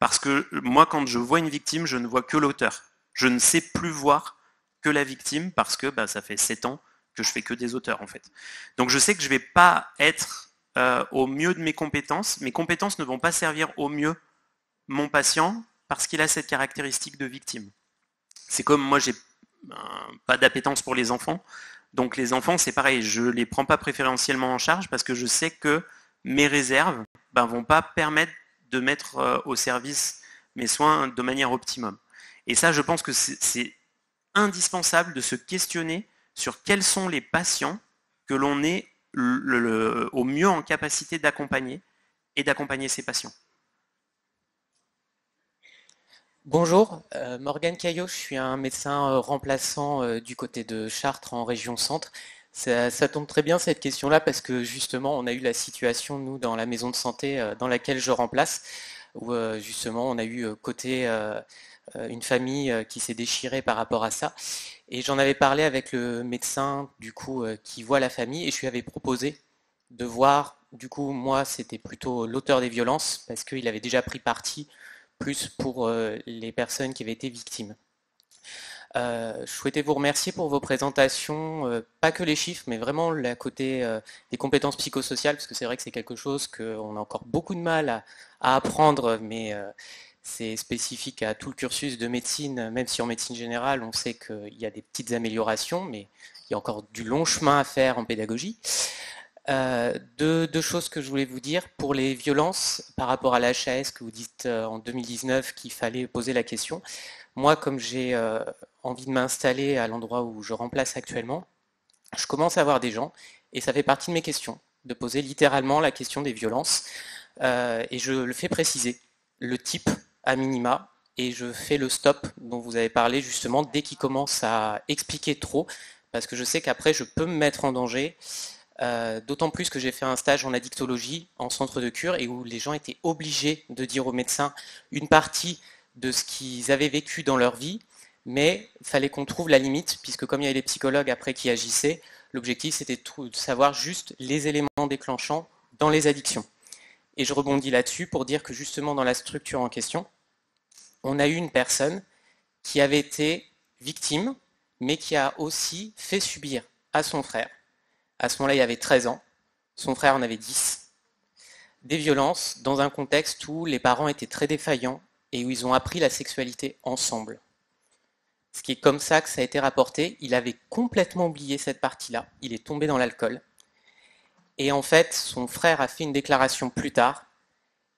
parce que moi, quand je vois une victime, je ne vois que l'auteur. Je ne sais plus voir que la victime parce que ça fait 7 ans que je fais que des auteurs en fait. Donc je sais que je ne vais pas être au mieux de mes compétences. Mes compétences ne vont pas servir au mieux mon patient parce qu'il a cette caractéristique de victime. C'est comme moi, j'ai pas d'appétence pour les enfants. Donc les enfants, c'est pareil, je ne les prends pas préférentiellement en charge parce que je sais que mes réserves ne vont pas permettre de mettre au service mes soins de manière optimum. Et ça, je pense que c'est indispensable de se questionner sur quels sont les patients que l'on est au mieux en capacité d'accompagner et d'accompagner ces patients. Bonjour, Morgane Caillot, je suis un médecin remplaçant du côté de Chartres en région centre. Ça tombe très bien cette question-là parce que justement on a eu la situation, nous, dans la maison de santé dans laquelle je remplace, où justement on a eu côté une famille qui s'est déchirée par rapport à ça. Et j'en avais parlé avec le médecin du coup qui voit la famille et je lui avais proposé de voir, du coup moi c'était plutôt l'auteur des violences parce qu'il avait déjà pris parti plus pour les personnes qui avaient été victimes. Je souhaitais vous remercier pour vos présentations, pas que les chiffres, mais vraiment le côté des compétences psychosociales, parce que c'est vrai que c'est quelque chose qu'on a encore beaucoup de mal à apprendre, mais c'est spécifique à tout le cursus de médecine, même si en médecine générale, on sait qu'il y a des petites améliorations, mais il y a encore du long chemin à faire en pédagogie. Deux choses que je voulais vous dire. Pour les violences, par rapport à l'HAS que vous dites en 2019 qu'il fallait poser la question, moi, comme j'ai envie de m'installer à l'endroit où je remplace actuellement, je commence à avoir des gens, et ça fait partie de mes questions, de poser littéralement la question des violences, et je le fais préciser, le type à minima, et je fais le stop dont vous avez parlé justement dès qu'il commence à expliquer trop, parce que je sais qu'après je peux me mettre en danger, d'autant plus que j'ai fait un stage en addictologie en centre de cure et où les gens étaient obligés de dire aux médecins une partie de ce qu'ils avaient vécu dans leur vie, mais il fallait qu'on trouve la limite, puisque comme il y avait les psychologues après qui agissaient, l'objectif c'était de savoir juste les éléments déclenchants dans les addictions. Et je rebondis là-dessus pour dire que justement dans la structure en question, on a eu une personne qui avait été victime, mais qui a aussi fait subir à son frère. À ce moment-là, il avait 13 ans, son frère en avait 10. Des violences dans un contexte où les parents étaient très défaillants et où ils ont appris la sexualité ensemble. Ce qui est comme ça que ça a été rapporté. Il avait complètement oublié cette partie-là. Il est tombé dans l'alcool. Et en fait, son frère a fait une déclaration plus tard.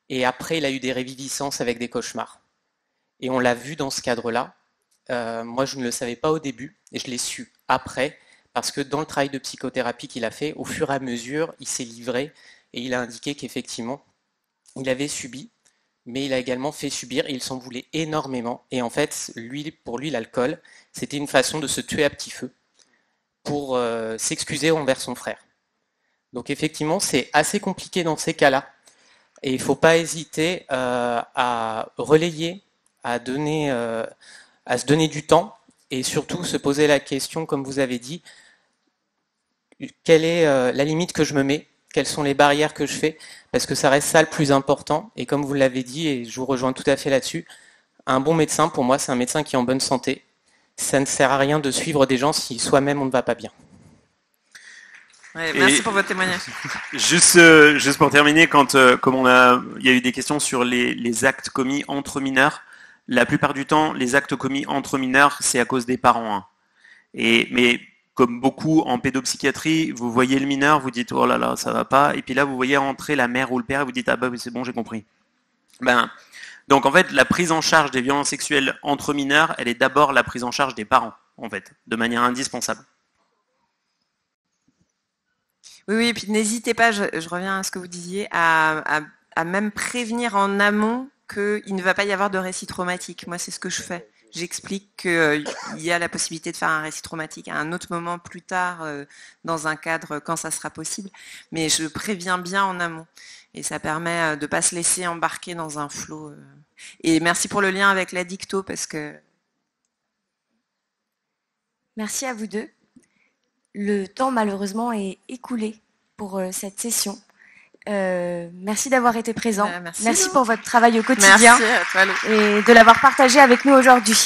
Et après, il a eu des réviviscences avec des cauchemars. Et on l'a vu dans ce cadre-là. Moi, je ne le savais pas au début. Et je l'ai su après. Parce que dans le travail de psychothérapie qu'il a fait, au fur et à mesure, il s'est livré. Et il a indiqué qu'effectivement, il avait subi. Mais il a également fait subir et il s'en voulait énormément. Et en fait, pour lui, l'alcool, c'était une façon de se tuer à petit feu pour s'excuser envers son frère. Donc effectivement, c'est assez compliqué dans ces cas-là. Et il ne faut pas hésiter à relayer, à se donner du temps et surtout se poser la question, comme vous avez dit, quelle est la limite que je me mets ? Quelles sont les barrières que je fais, parce que ça reste ça le plus important. Et comme vous l'avez dit, et je vous rejoins tout à fait là-dessus, un bon médecin, pour moi, c'est un médecin qui est en bonne santé. Ça ne sert à rien de suivre des gens si soi-même on ne va pas bien. Ouais, merci pour votre témoignage. Juste pour terminer, comme il y a eu des questions sur les actes commis entre mineurs, la plupart du temps, les actes commis entre mineurs, c'est à cause des parents. Hein. Mais comme beaucoup en pédopsychiatrie, vous voyez le mineur, vous dites oh là là, ça va pas, et puis là vous voyez entrer la mère ou le père et vous dites ah bah c'est bon, j'ai compris. Donc en fait, la prise en charge des violences sexuelles entre mineurs, elle est d'abord la prise en charge des parents, en fait, de manière indispensable. Oui, et puis n'hésitez pas, je reviens à ce que vous disiez, à même prévenir en amont qu'il ne va pas y avoir de récit traumatique. Moi, c'est ce que je fais. J'explique qu'il y a la possibilité de faire un récit traumatique à un autre moment plus tard, dans un cadre quand ça sera possible. Mais je préviens bien en amont. Et ça permet de ne pas se laisser embarquer dans un flot. Et merci pour le lien avec l'addicto, parce que... Merci à vous deux. Le temps, malheureusement, est écoulé pour cette session. Merci d'avoir été présent. Merci pour votre travail au quotidien merci à toi, et de l'avoir partagé avec nous aujourd'hui.